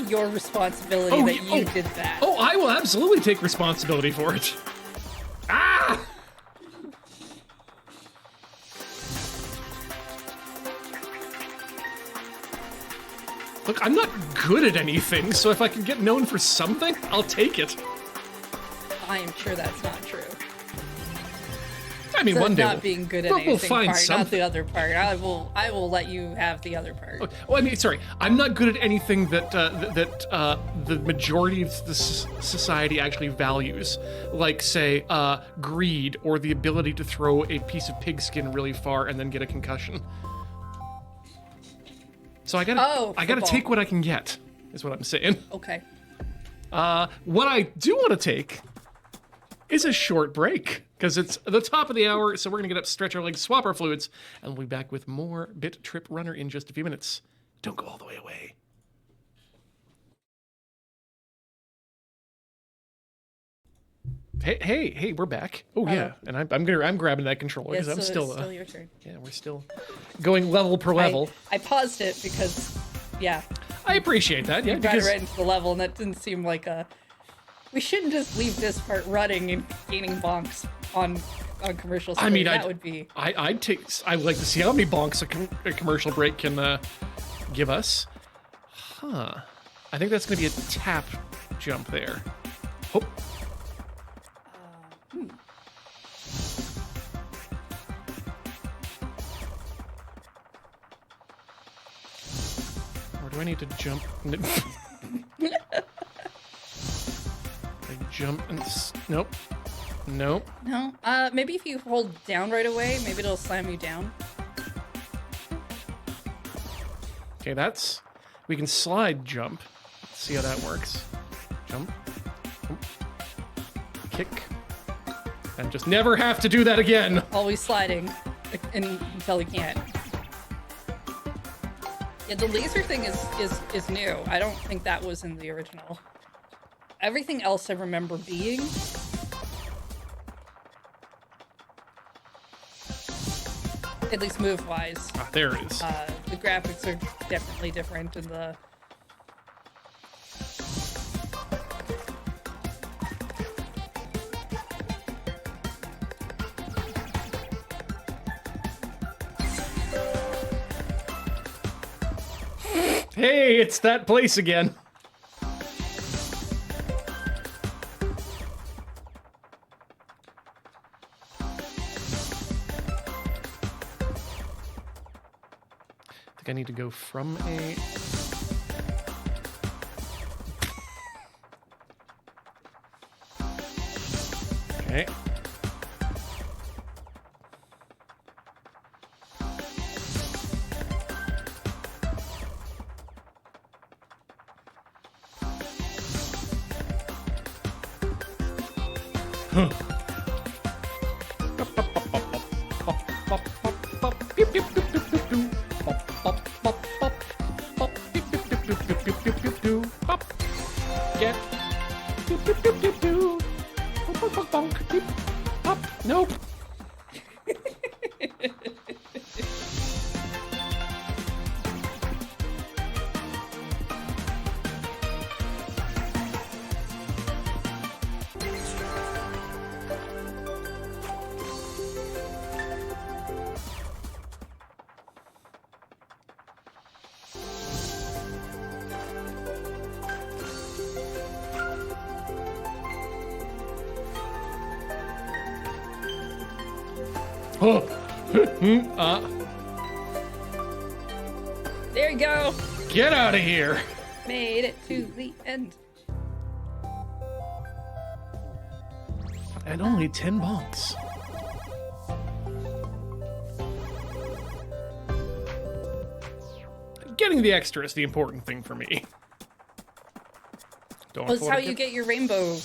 your responsibility that you did that. Oh, I will absolutely take responsibility for it. Ah! Look, I'm not good at anything, so if I can get known for something, I'll take it. I am sure that's not true. I mean, The one day not being good at we'll anything find part, something. not the other part. I will let you have the other part. Oh, I mean, sorry. I'm not good at anything that the majority of the society actually values, like say greed or the ability to throw a piece of pigskin really far and then get a concussion. So I gotta football. take what I can get, is what I'm saying. Okay. What I do want to take is a short break, because it's the top of the hour, so we're gonna get up, stretch our legs, swap our fluids, and we'll be back with more Bit.Trip Runner in just a few minutes. Don't go all the way away. Hey, we're back. Oh yeah, and I'm grabbing that controller Yes, because I'm so still, it's still your turn. yeah, we're still going level per level. I paused it because, yeah, I appreciate that. Yeah, got it because right into the level, and that didn't seem like a. We shouldn't just leave this part running and gaining bonks on commercial. I mean, that would be. I'd like to see how many bonks a commercial break can give us. Huh. I think that's gonna be a tap jump there. Oh. Or do I need to jump? I jump and nope. Nope. No. Maybe if you hold down right away, maybe it'll slam you down. Okay, we can slide jump. Let's see how that works. Jump. Jump. Kick. And just never have to do that again. Always sliding until you can't. Yeah, the laser thing is new. I don't think that was in the original. Everything else I remember being. At least move-wise. Ah, there it is. The graphics are definitely different in the... Hey, it's that place again. I think I need to go from a... Okay. Get. Nope. Oh. There you go! Get out of here. Made it to the end. And only 10 bonks. Getting the extra is the important thing for me. Don't Well, that's wanna how you get your rainbow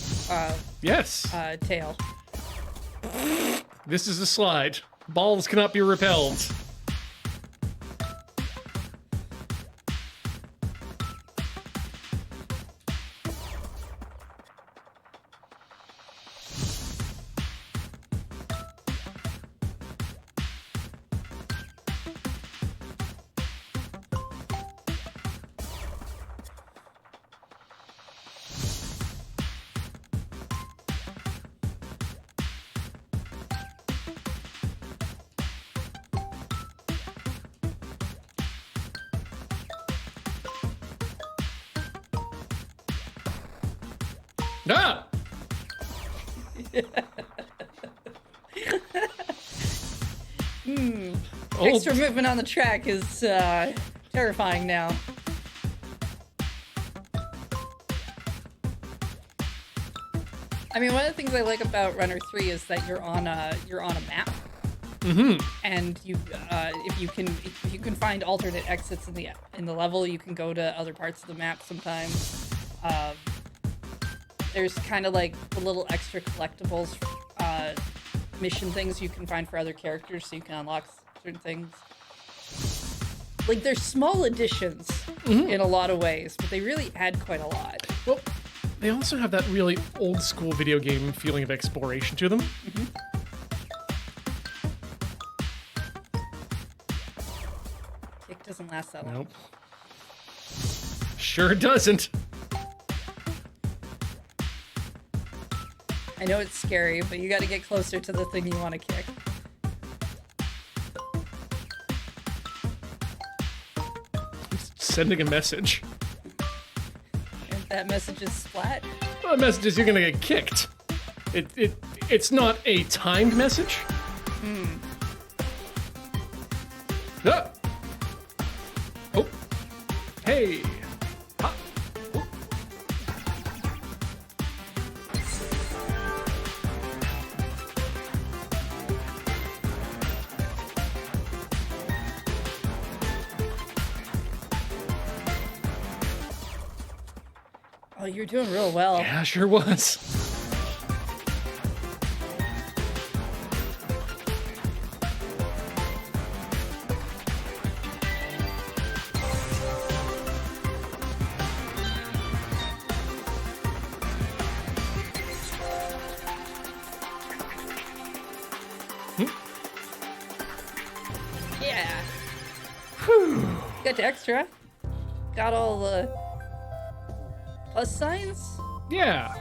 Yes. tail. This is a slide. Balls cannot be repelled. Ah! Extra movement on the track is terrifying now. I mean, one of the things I like about Runner 3 is that you're on a map. Mm-hmm. And you, if you can find alternate exits in the level, you can go to other parts of the map sometimes. There's kind of like the little extra collectibles, mission things you can find for other characters, so you can unlock certain things. Like, they're small additions in a lot of ways, but they really add quite a lot. Well, they also have that really old school video game feeling of exploration to them. Mm-hmm. Kick doesn't last that long. Nope. Sure doesn't. I know it's scary, but you got to get closer to the thing you want to kick. Sending a message. And that message is splat. Well, the message is you're gonna get kicked. It's not a timed message. Ah! Oh. Hey. Ha. Oh. Oh, you're doing real well. Yeah, sure was. Yeah. Whew. Got the extra. Got all the plus signs. Yeah.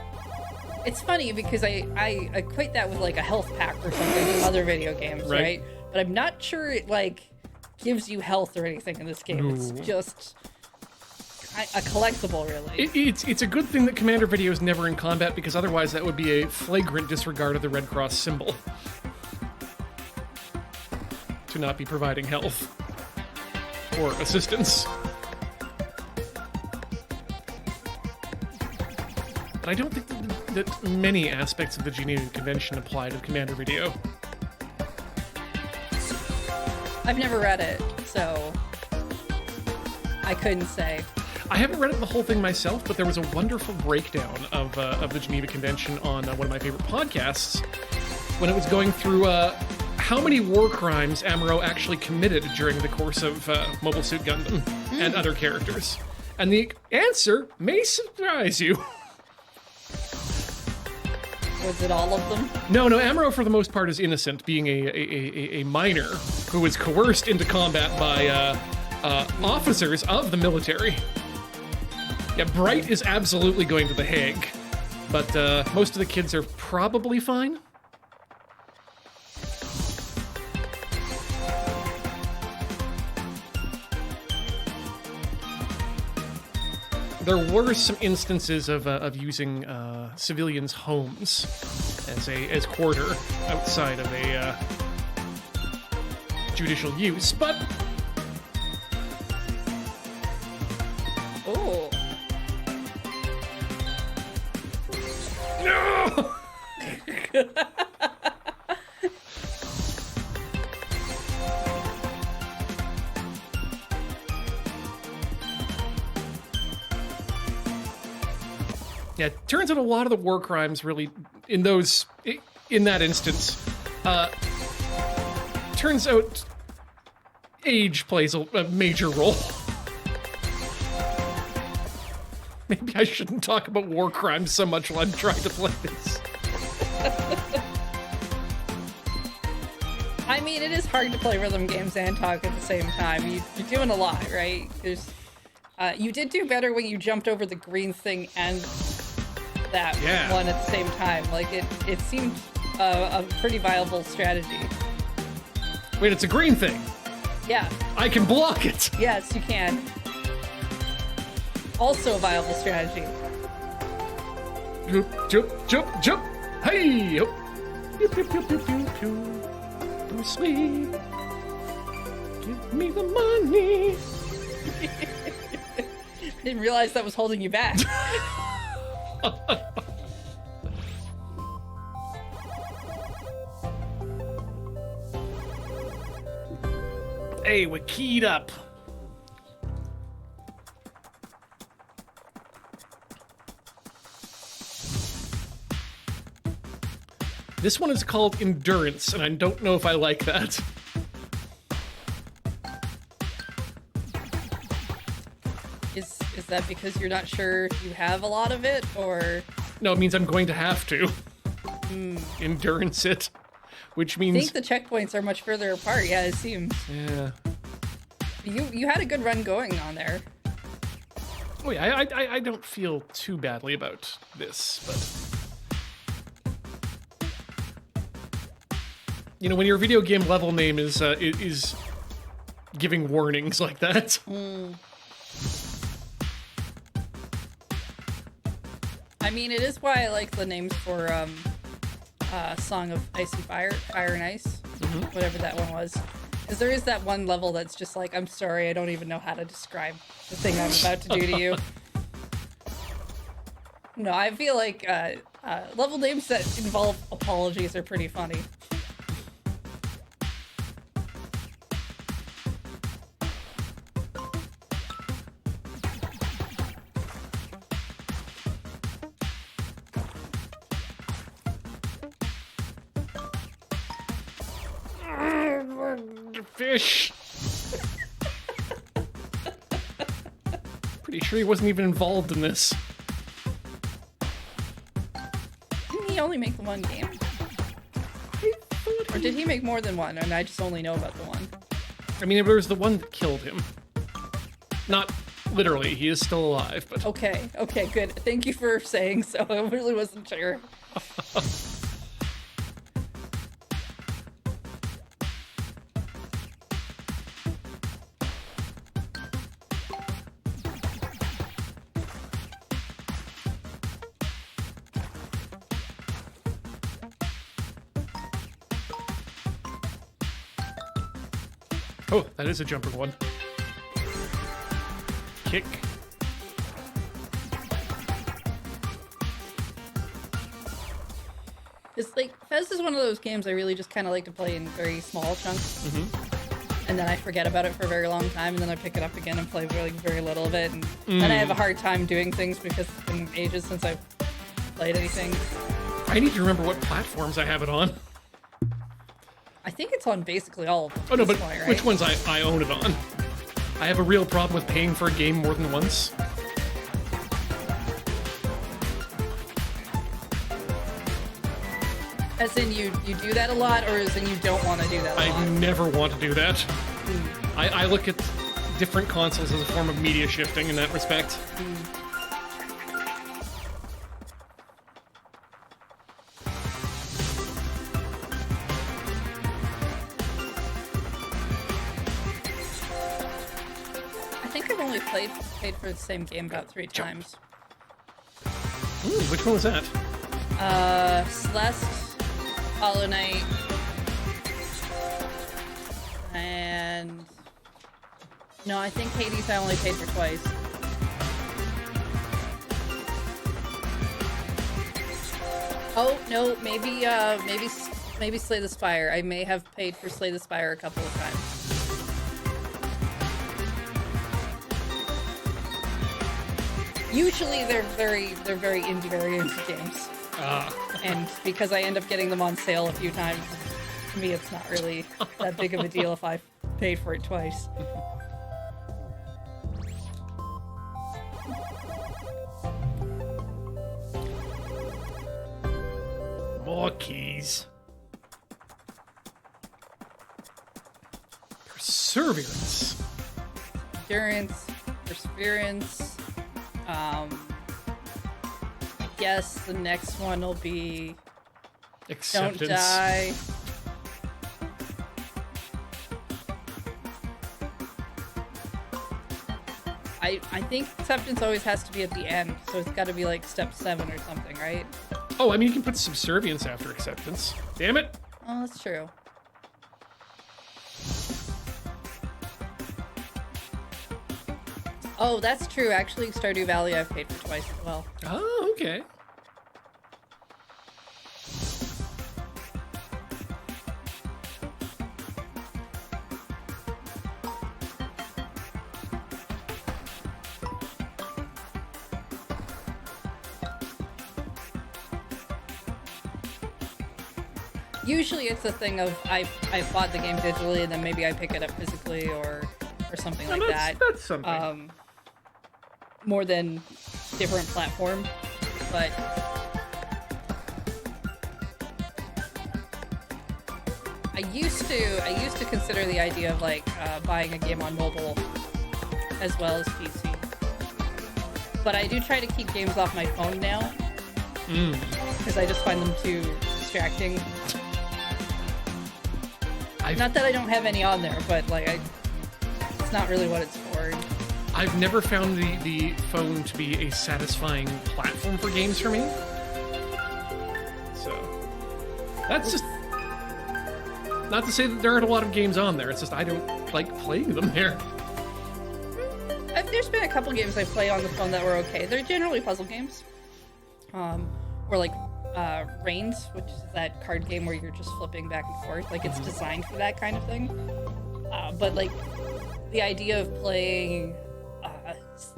It's funny because I equate that with like a health pack or something in other video games, right? But I'm not sure it like gives you health or anything in this game. No. It's just a collectible, really. It's a good thing that Commander Video is never in combat, because otherwise that would be a flagrant disregard of the Red Cross symbol. To not be providing health or assistance. But I don't think that many aspects of the Geneva Convention apply to Commander Video. I've never read it, so I couldn't say. I haven't read it the whole thing myself, but there was a wonderful breakdown of the Geneva Convention on one of my favorite podcasts when it was going through how many war crimes Amuro actually committed during the course of Mobile Suit Gundam and other characters. And the answer may surprise you. Was it all of them? No, Amuro for the most part is innocent, being a minor who was coerced into combat by officers of the military. Yeah, Bright is absolutely going to the Hague, but most of the kids are probably fine. There were some instances of using civilians' homes as quarter outside of a judicial use, but Oh. no. Yeah, it turns out a lot of the war crimes really, in that instance, turns out age plays a major role. Maybe I shouldn't talk about war crimes so much while I'm trying to play this. I mean, it is hard to play rhythm games and talk at the same time. You're doing a lot, right? You did do better when you jumped over the green thing and that one at the same time. Like, it seemed a pretty viable strategy. Wait, it's a green thing. Yeah. I can block it. Yes, you can. Also a viable strategy. Jump, jump, jump. Hey! Oh. Pew, pew, pew, pew, pew, pew. Bruce Lee, give me the money. Didn't realize that was holding you back. Hey, we're keyed up. This one is called Endurance, and I don't know if I like that. Is that because you're not sure if you have a lot of it, or? No, it means I'm going to have to. Endurance it. Which I means... think the checkpoints are much further apart, yeah, it seems. Yeah. You had a good run going on there. Oh yeah, I don't feel too badly about this, but... You know, when your video game level name is giving warnings like that. I mean, it is why I like the names for Song of Icy Fire, Fire and Ice, whatever that one was. Because there is that one level that's just like, I'm sorry, I don't even know how to describe the thing I'm about to do to you. No, I feel like level names that involve apologies are pretty funny. Fish. Pretty sure he wasn't even involved in this. Didn't he only make the one game? Or did he make more than one, and I just only know about the one? I mean, there was the one that killed him. Not literally, he is still alive, but... Okay, good. Thank you for saying so. I really wasn't sure. Oh, that is a jumper one. Kick. It's like, Fez is one of those games I really just kind of like to play in very small chunks. And then I forget about it for a very long time, and then I pick it up again and play very, very little of it. And then I have a hard time doing things because it's been ages since I've played anything. I need to remember what platforms I have it on. I think it's on basically all of them. Oh no, at this but point, right? which ones I own it on? I have a real problem with paying for a game more than once. As in you do that a lot, or as in you don't want to do that a lot? I never want to do that. I look at different consoles as a form of media shifting in that respect. I think I've only paid for the same game about 3 times. Which one was that? Celeste, Hollow Knight, and no, I think Hades I only paid for twice. Oh no, maybe Slay the Spire. I may have paid for Slay the Spire a couple of times. Usually they're very indie games. And because I end up getting them on sale a few times, to me it's not really that big of a deal if I paid for it twice. More keys. Perseverance. Endurance, perseverance. I guess the next one will be Acceptance. Don't Die. I think acceptance always has to be at the end, so it's got to be like step 7 or something, right? Oh, I mean, you can put subservience after acceptance. Damn it. Oh, that's true. Oh, that's true. Actually, Stardew Valley I've paid for twice as well. Oh, okay. Usually it's a thing of I bought the game digitally and then maybe I pick it up physically or something like that. That's something. More than different platform, but I used to consider the idea of like buying a game on mobile as well as PC. But I do try to keep games off my phone now because I just find them too distracting. Not that I don't have any on there, but like it's not really what it's for. I've never found the phone to be a satisfying platform for games for me. So that's just not to say that there aren't a lot of games on there. It's just I don't like playing them there. There's been a couple games I play on the phone that were okay. They're generally puzzle games, or like Reigns, which is that card game where you're just flipping back and forth. Like it's designed for that kind of thing. But like the idea of playing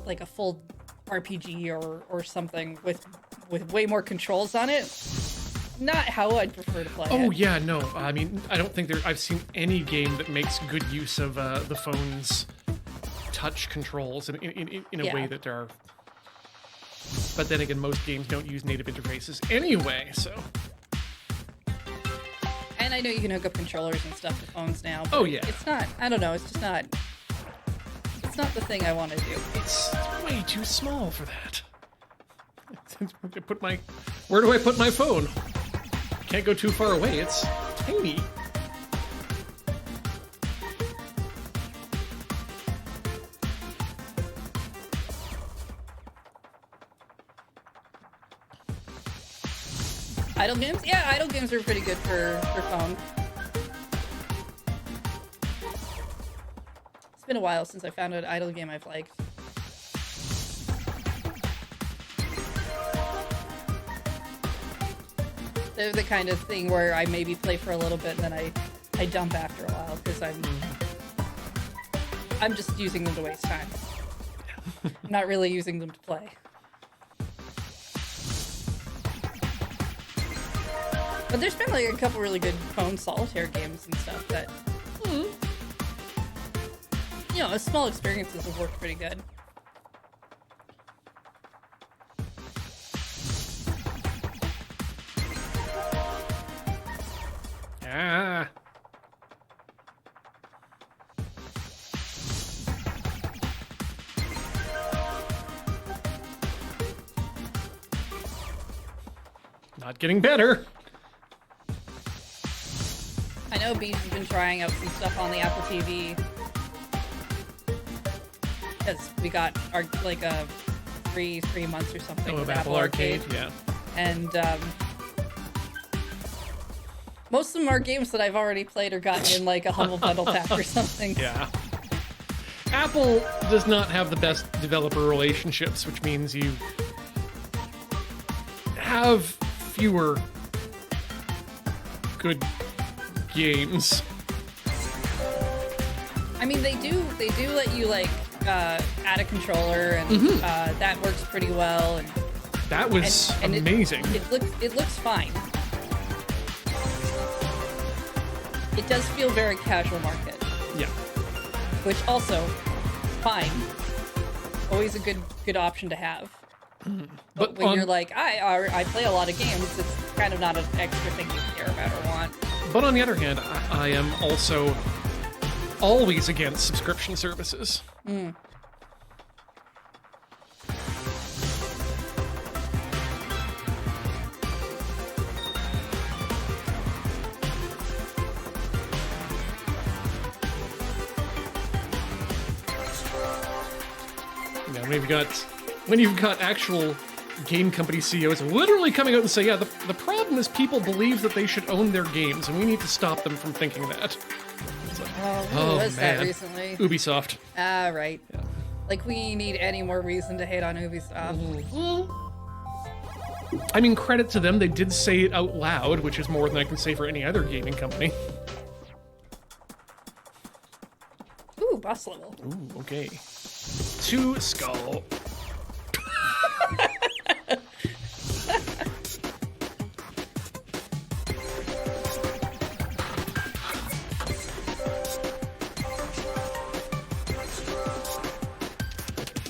like a full RPG or something with way more controls on it, not how I'd prefer to play Oh it. yeah, no. I mean, I don't think I've seen any game that makes good use of the phone's touch controls in a way that are. But then again, most games don't use native interfaces anyway, so. And I know you can hook up controllers and stuff to phones now. But Oh, yeah. It's not. I don't know. It's just not. It's not the thing I want to do. It's way too small for that. Where do I put my phone? Can't go too far away. It's tiny. Idle games? Yeah, idle games are pretty good for phone. It's been a while since I found an idle game I've liked. They're the kind of thing where I maybe play for a little bit and then I dump after a while because I'm just using them to waste time. I'm not really using them to play. But there's been like a couple really good phone solitaire games and stuff that, you know, small experiences have worked pretty good. Ah. Not getting better. I know Bees has been trying out some stuff on the Apple TV because we got our like a free 3 months or something with Apple Arcade, yeah. And most of them are games that I've already played or gotten in like a Humble Bundle pack or something. Yeah. Apple does not have the best developer relationships, which means you have fewer good games. I mean, they do let you like add a controller, and that works pretty well. And That was and amazing. It looks fine. It does feel very casual market, Yeah. which also fine. Always a good option to have. But when you're like, I play a lot of games, it's kind of not an extra thing you care about or want. But on the other hand, I am also always against subscription services. when you've got actual game company CEOs literally coming out and say, yeah, the problem is people believe that they should own their games, and we need to stop them from thinking that. It's like, Who was that recently? Ubisoft. Ah, right. Yeah. Like, we need any more reason to hate on Ubisoft. Well, I mean, credit to them, they did say it out loud, which is more than I can say for any other gaming company. Ooh, boss level. Ooh, okay. 2 skull.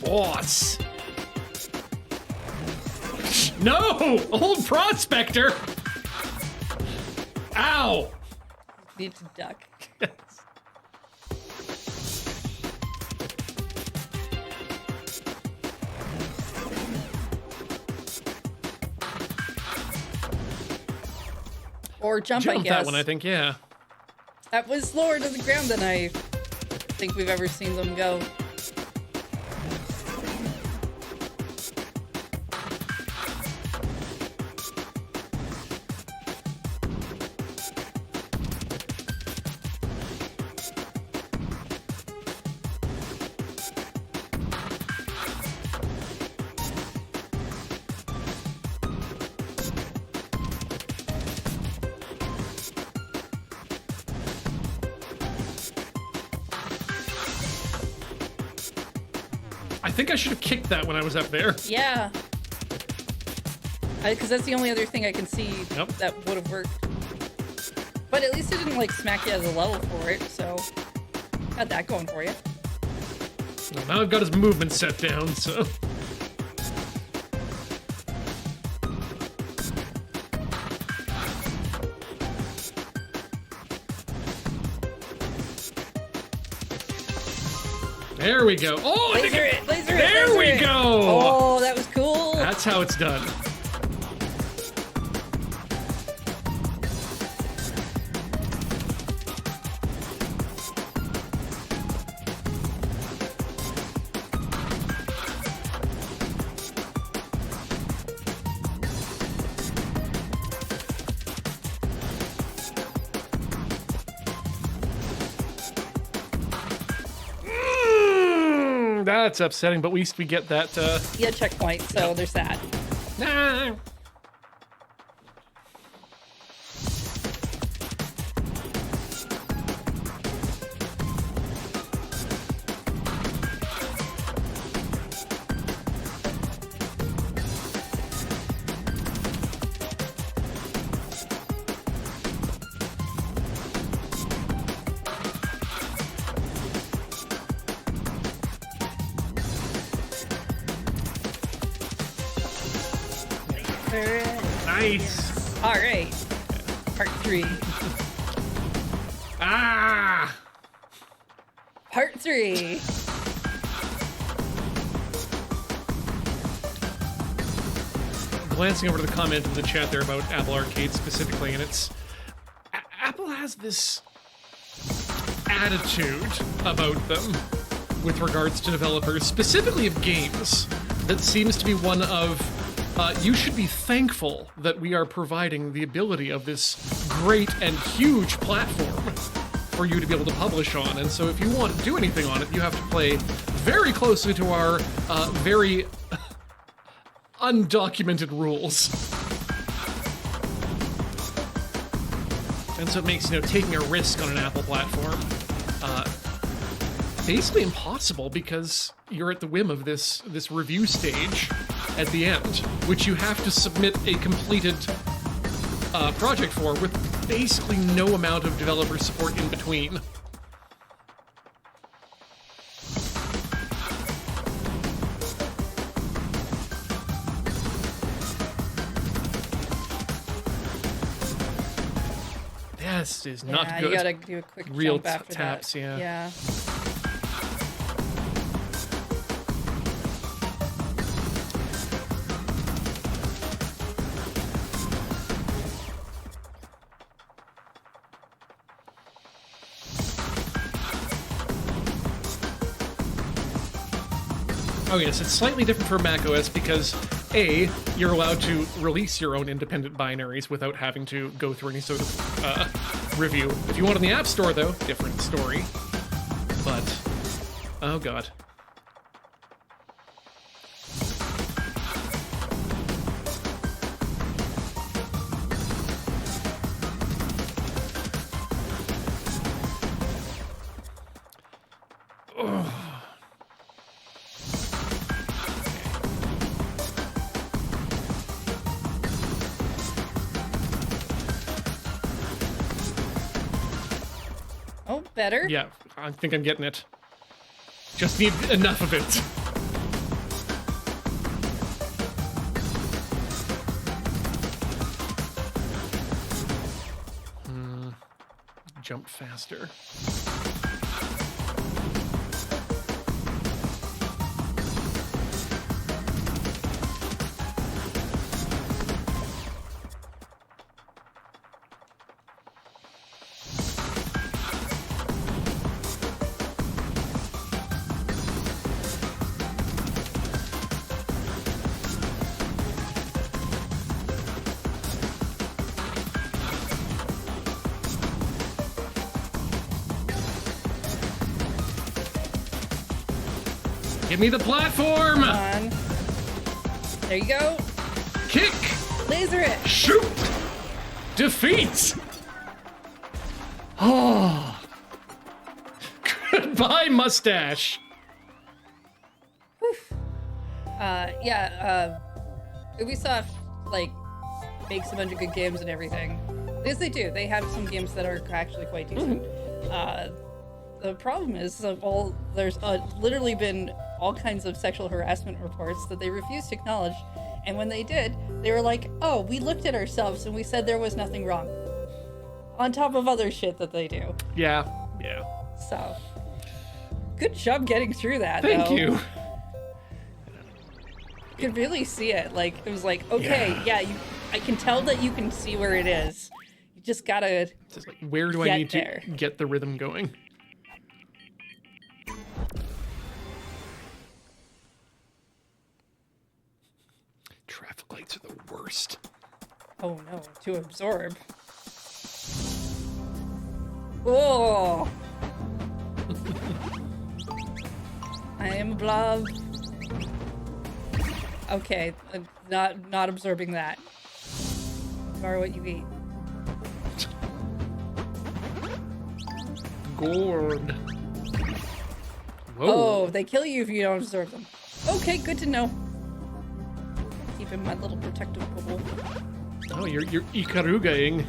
Boss. No! Old prospector! Ow! Need to duck. Or jump, I guess. That one, I think, yeah. That was lower to the ground than I think we've ever seen them go. I think I should have kicked that when I was up there. Yeah. Because that's the only other thing I can see that would have worked. But at least it didn't, like, smack you as a level for it, so... Got that going for you. Well, now I've got his movement set down, so... There we go. Oh, laser it! There we go! Oh, that was cool! That's how it's done. That's upsetting, but at least we get that, Yeah, checkpoint, so there's that. Nah. Nice. All right. Part 3. Ah. Part 3. Glancing over to the comment in the chat there about Apple Arcade specifically, and it's... Apple has this attitude about them with regards to developers, specifically of games, that seems to be one of... you should be thankful that we are providing the ability of this great and huge platform for you to be able to publish on. And so if you want to do anything on it, you have to play very closely to our very undocumented rules. And so it makes, taking a risk on an Apple platform basically impossible, because you're at the whim of this review stage at the end, which you have to submit a completed project for with basically no amount of developer support in between. This is not good. You gotta do a quick real jump after taps, that. yeah. Yeah. Oh yes, it's slightly different for macOS because A, you're allowed to release your own independent binaries without having to go through any sort of review. If you want it in the App Store, though, different story. But, oh god. Oh, better. Yeah, I think I'm getting it. Just need enough of it. Jump faster. Give me the platform! Come on. There you go. Kick! Laser it. Shoot! Defeat! Oh. Goodbye, mustache! Ubisoft, like, makes a bunch of good games and everything. Yes, they do. They have some games that are actually quite decent. The problem is, there's literally been all kinds of sexual harassment reports that they refused to acknowledge. And when they did, they were like, oh, we looked at ourselves and we said there was nothing wrong. On top of other shit that they do. Yeah. So, good job getting through that, Thank though. you. You could really see it. Like, it was like, okay, I can tell that you can see where it is. You just gotta Just like, where do I get need there. to get the rhythm going? Traffic lights are the worst. Oh no, to absorb. Oh! I am a blob. Okay, not absorbing that. You are what you eat. Gourd. Whoa. Oh, they kill you if you don't absorb them. Okay, good to know. Keep in my little protective bubble. Oh, you're Ikarugaing.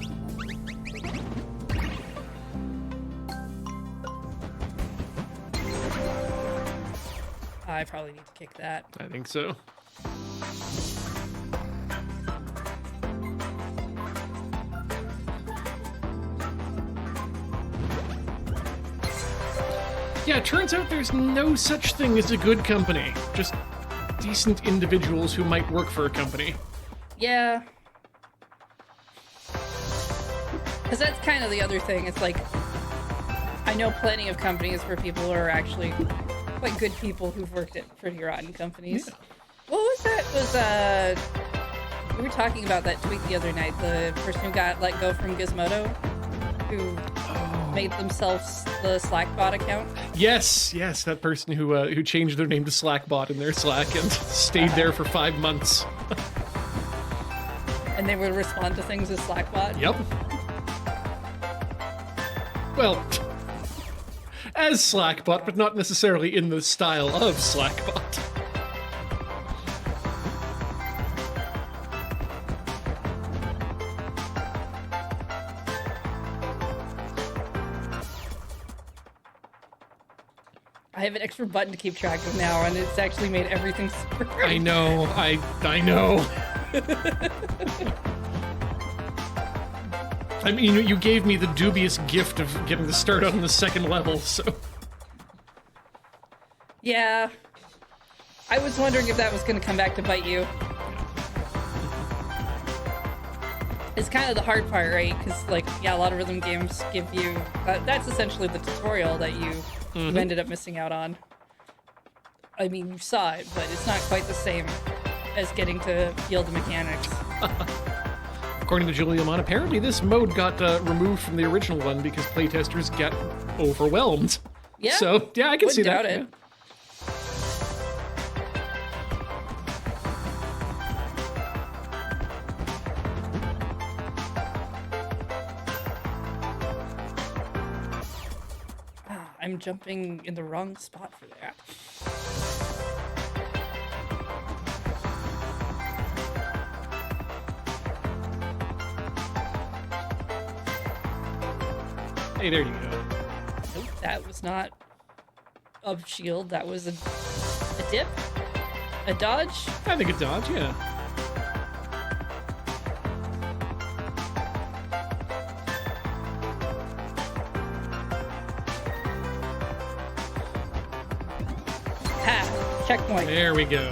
I probably need to kick that. I think so. Yeah, it turns out there's no such thing as a good company. Just decent individuals who might work for a company. Yeah. Because that's kind of the other thing. It's like, I know plenty of companies where people are actually quite good people who've worked at pretty rotten companies. Yeah. What was that? We were talking about that tweet the other night. The person who got let go from Gizmodo, who made themselves the Slackbot account. Yes, that person who changed their name to Slackbot in their Slack and stayed there for 5 months. And they would respond to things as Slackbot. Yep. Well, as Slackbot, but not necessarily in the style of Slackbot. I have an extra button to keep track of now, and it's actually made everything super. I know, I know. I mean, you gave me the dubious gift of getting to start on the second level, so... Yeah. I was wondering if that was going to come back to bite you. It's kind of the hard part, right? Because, like, yeah, a lot of rhythm games give you... that's essentially the tutorial that you ended up missing out on. I mean, you saw it, but it's not quite the same as getting to feel the mechanics. According to Julia Mon, apparently this mode got removed from the original one because playtesters get overwhelmed. Yeah. So, yeah, I can see Wouldn't that. doubt it. I'm jumping in the wrong spot for that. Hey, there you go. Nope, that was not a shield. That was a dip? A dodge? I think a dodge, yeah. Ha! Checkpoint. There we go.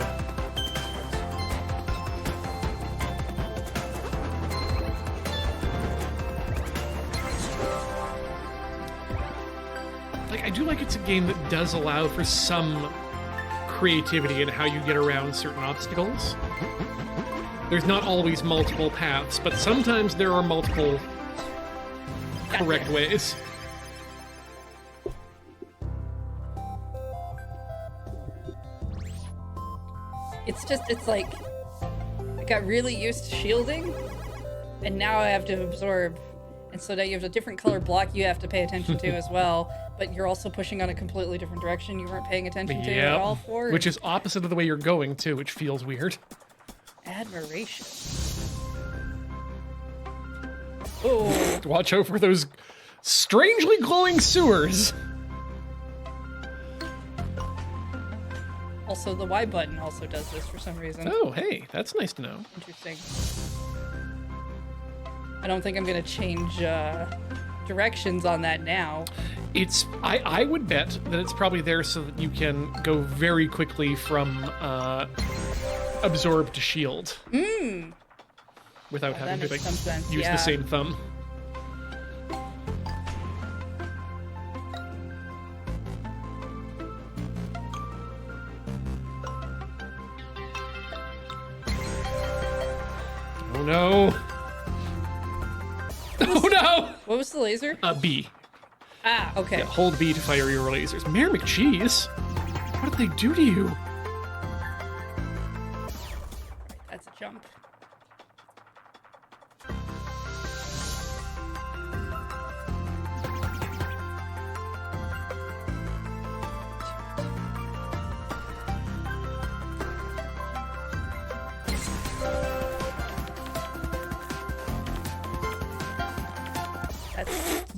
I do like it's a game that does allow for some creativity in how you get around certain obstacles. There's not always multiple paths, but sometimes there are multiple correct ways. It's like I got really used to shielding, and now I have to absorb. And so now you have a different color block you have to pay attention to as well, but you're also pushing on a completely different direction you weren't paying attention to at all for. Which is opposite of the way you're going, too, which feels weird. Admiration. Oh. Watch out for those strangely glowing sewers. Also, the Y button also does this for some reason. Oh, hey, that's nice to know. Interesting. I don't think I'm gonna change directions on that now. It's I would bet that it's probably there so that you can go very quickly from absorb to shield. Without having to makes some sense, use yeah. the same thumb. Oh no. Oh no! What was the laser? B. Ah, okay. Yeah, hold B to fire your lasers. Mayor McCheese? What did they do to you? That's a jump.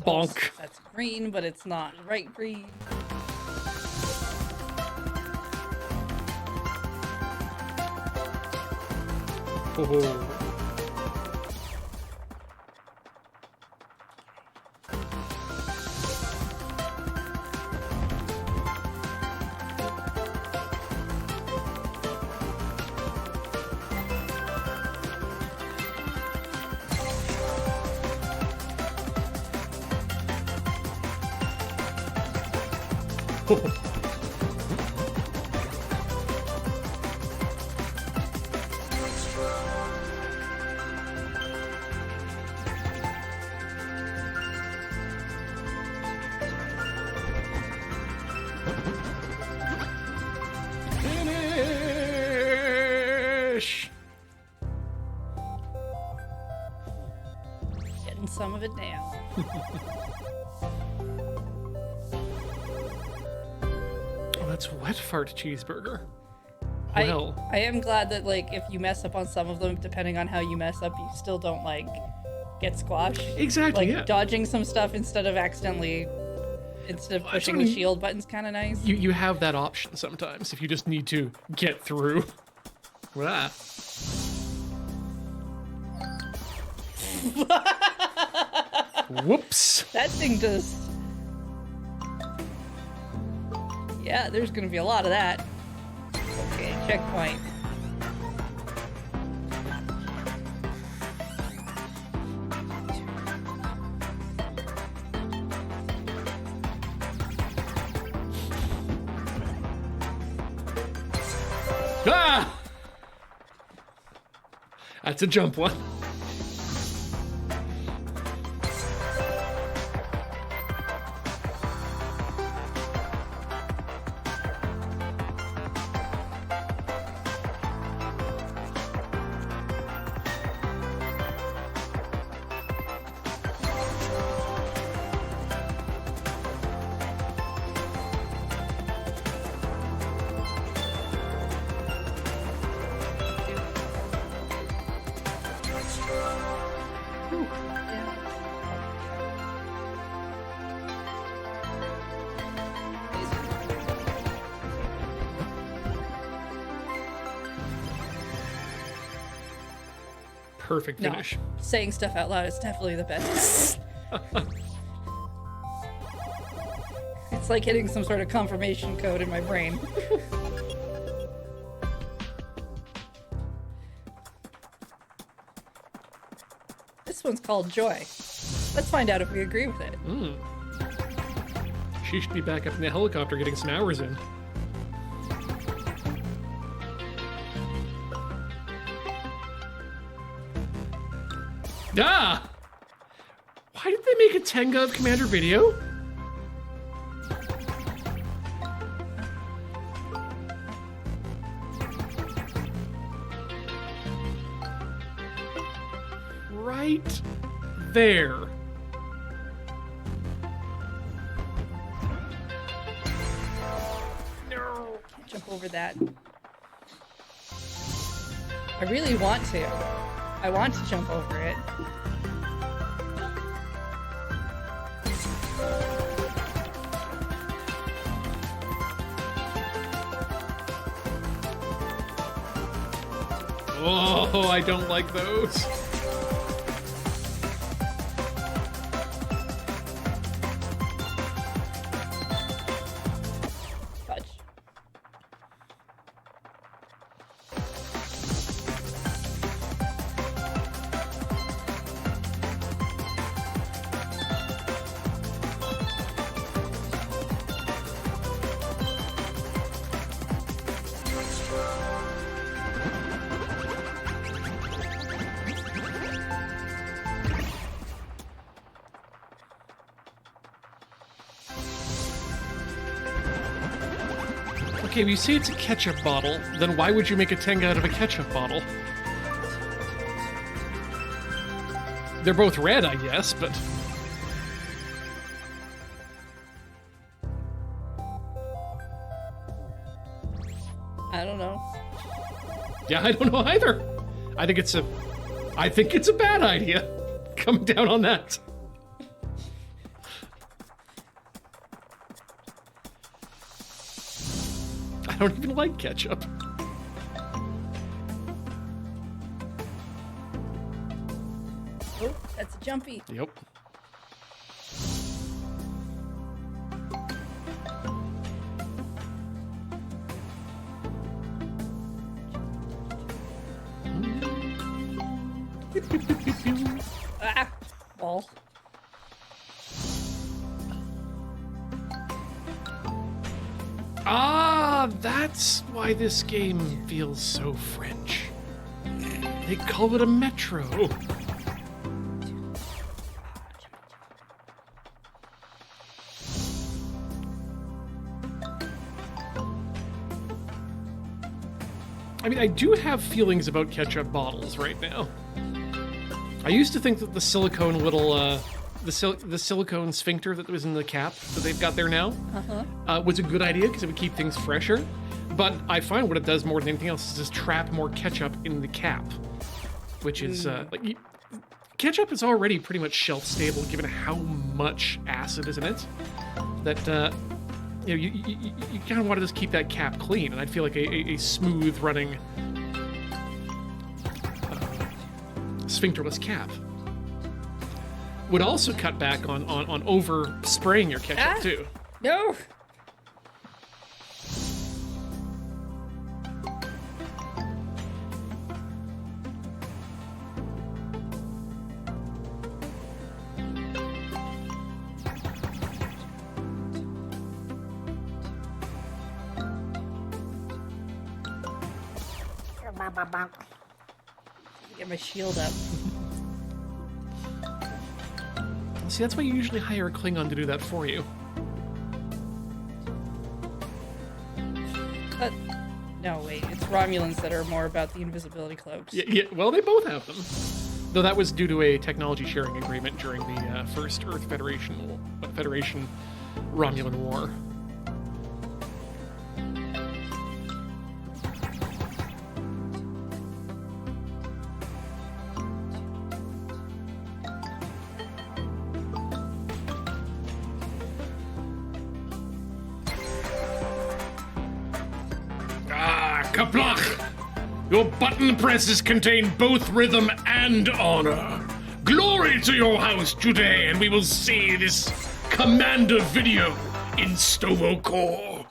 Bonk. That's green, but it's not right green. Oh. Finish! Getting some of it now. Oh, that's wet fart cheeseburger. Well, I am glad that, like, if you mess up on some of them, depending on how you mess up, you still don't, like, get squashed. exactly, Like, yeah. dodging some stuff instead of pushing the shield button's kind of nice. You have that option sometimes if you just need to get through. Ah. Whoops. That thing just... Yeah, there's gonna be a lot of that. Okay, checkpoint. Ah! That's a jump one. Perfect No, finish. saying stuff out loud is definitely the best. It's like hitting some sort of confirmation code in my brain. This one's called Joy. Let's find out if we agree with it. She should be back up in the helicopter getting some hours in. Ah! Why did they make a Tenga of Commander Video? Right there. No. Can't jump over that. I really want to. I want to jump over it. Oh, I don't like those. Fudge. Okay, if you say it's a ketchup bottle, then why would you make a Tenga out of a ketchup bottle? They're both red, I guess, but... I don't know. Yeah, I don't know either. I think it's a bad idea. Coming down on that. I don't even like ketchup. Oh, that's a jumpy. Yep. Ah! Ball. Ah, that's why this game feels so French. They call it a metro. I mean, I do have feelings about ketchup bottles right now. I used to think that the silicone little, the silicone sphincter that was in the cap that they've got there now was a good idea because it would keep things fresher. But I find what it does more than anything else is just trap more ketchup in the cap, which is ketchup is already pretty much shelf stable given how much acid is in it. That you kind of want to just keep that cap clean, and I'd feel like a smooth running sphincterless cap would also cut back on over spraying your ketchup too. No! Get my shield up. See, that's why you usually hire a Klingon to do that for you. But no, wait. It's Romulans that are more about the invisibility cloaks. Yeah, well, they both have them. Though that was due to a technology sharing agreement during the first Earth Federation Romulan War. Kaplach! Your button presses contain both rhythm and honor. Glory to your house today, and we will see this Commander video in Stovokor.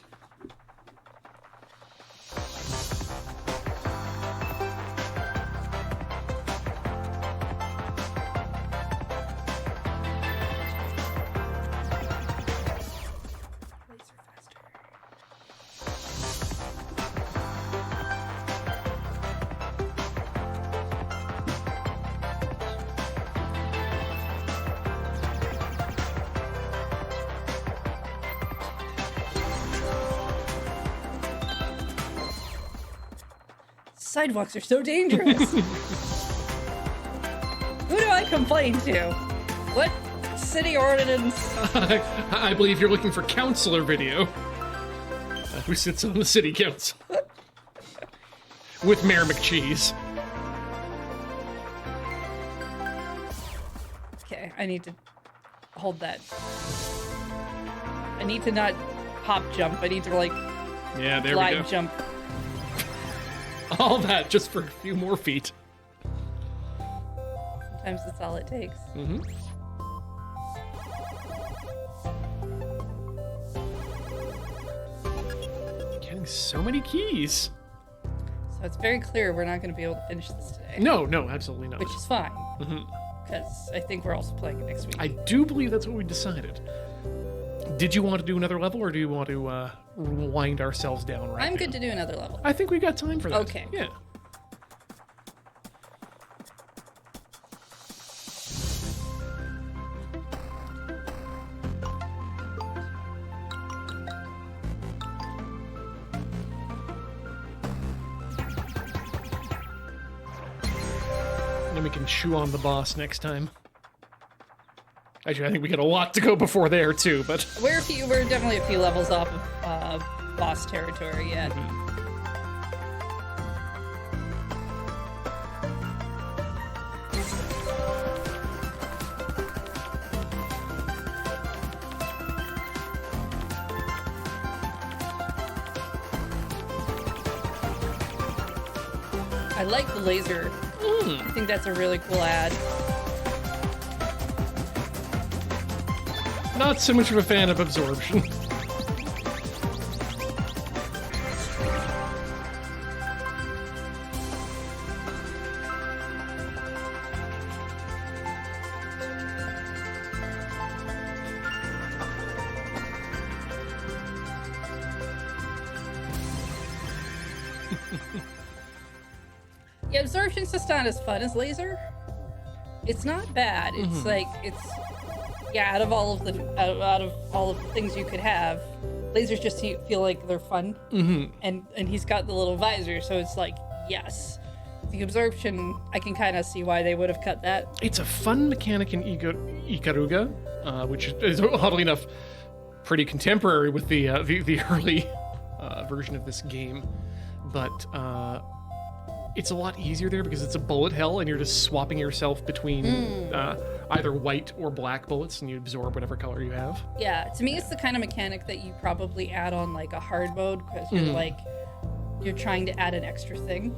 Sidewalks are so dangerous. Who do I complain to? What city ordinance? I believe you're looking for counselor video. Who sits on the city council? With Mayor McCheese. Okay, I need to hold that. I need to not hop jump. I need to like Yeah, there we glide go. jump. All that just for a few more feet. Sometimes that's all it takes. Mm-hmm. Getting so many keys. So it's very clear we're not going to be able to finish this today. No, absolutely not. Which is fine. Mhm. Because I think we're also playing it next week. I do believe that's what we decided. Did you want to do another level, or do you want to wind ourselves down right I'm now? good to do another level. I think we got time for that. Okay. Yeah. Then we can chew on the boss next time. Actually, I think we got a lot to go before there too, but We're definitely a few levels off of boss territory yet. I like the laser. I think that's a really cool ad. not so much of a fan of absorption. Yeah, absorption's just not as fun as laser. It's not bad. It's like out of all of the things you could have, lasers just feel like they're fun. And he's got the little visor, so it's like yes. The absorption, I can kind of see why they would have cut that. It's a fun mechanic in Ikaruga, which is oddly enough pretty contemporary with the early version of this game, but it's a lot easier there because it's a bullet hell and you're just swapping yourself between either white or black bullets and you absorb whatever color you have. Yeah, to me, it's the kind of mechanic that you probably add on like a hard mode because you're trying to add an extra thing.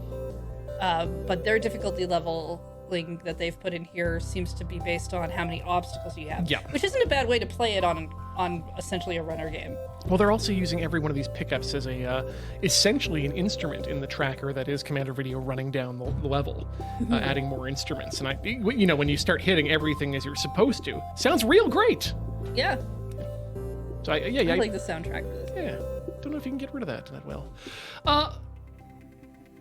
But their difficulty leveling that they've put in here seems to be based on how many obstacles you have. Yeah. Which isn't a bad way to play it on essentially a runner game. Well, they're also using every one of these pickups as essentially an instrument in the tracker that is Commander Video running down the level, adding more instruments. And when you start hitting everything as you're supposed to, sounds real great. Yeah. So I like the soundtrack for this. Yeah, don't know if you can get rid of that well.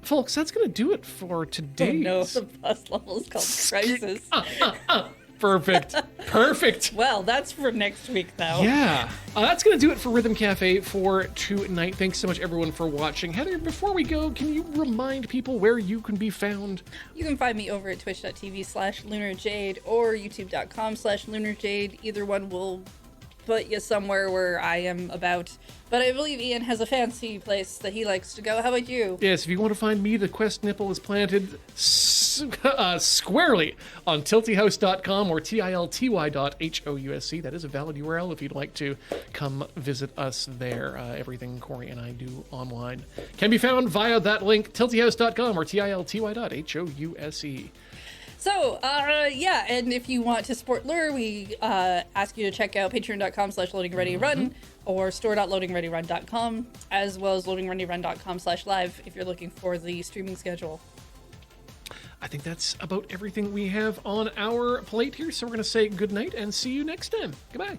Folks, that's going to do it for Oh, today's. no, the bus level is called Crisis. Perfect. Well, that's for next week, though. Yeah. That's going to do it for Rhythm Cafe for tonight. Thanks so much, everyone, for watching. Heather, before we go, can you remind people where you can be found? You can find me over at twitch.tv/LunarJade or youtube.com/LunarJade. Either one will put you somewhere where I am about. But I believe Ian has a fancy place that he likes to go. How about you? Yes, if you want to find me, the quest nipple is planted squarely on tiltyhouse.com or tilty.housc. That is a valid URL if you'd like to come visit us there. Everything Corey and I do online can be found via that link, tiltyhouse.com or tilty.housc. So, yeah, and if you want to support Lure, we ask you to check out patreon.com/loadingreadyrun or store.loadingreadyrun.com, as well as loadingreadyrun.com/live if you're looking for the streaming schedule. I think that's about everything we have on our plate here, so we're going to say goodnight and see you next time. Goodbye.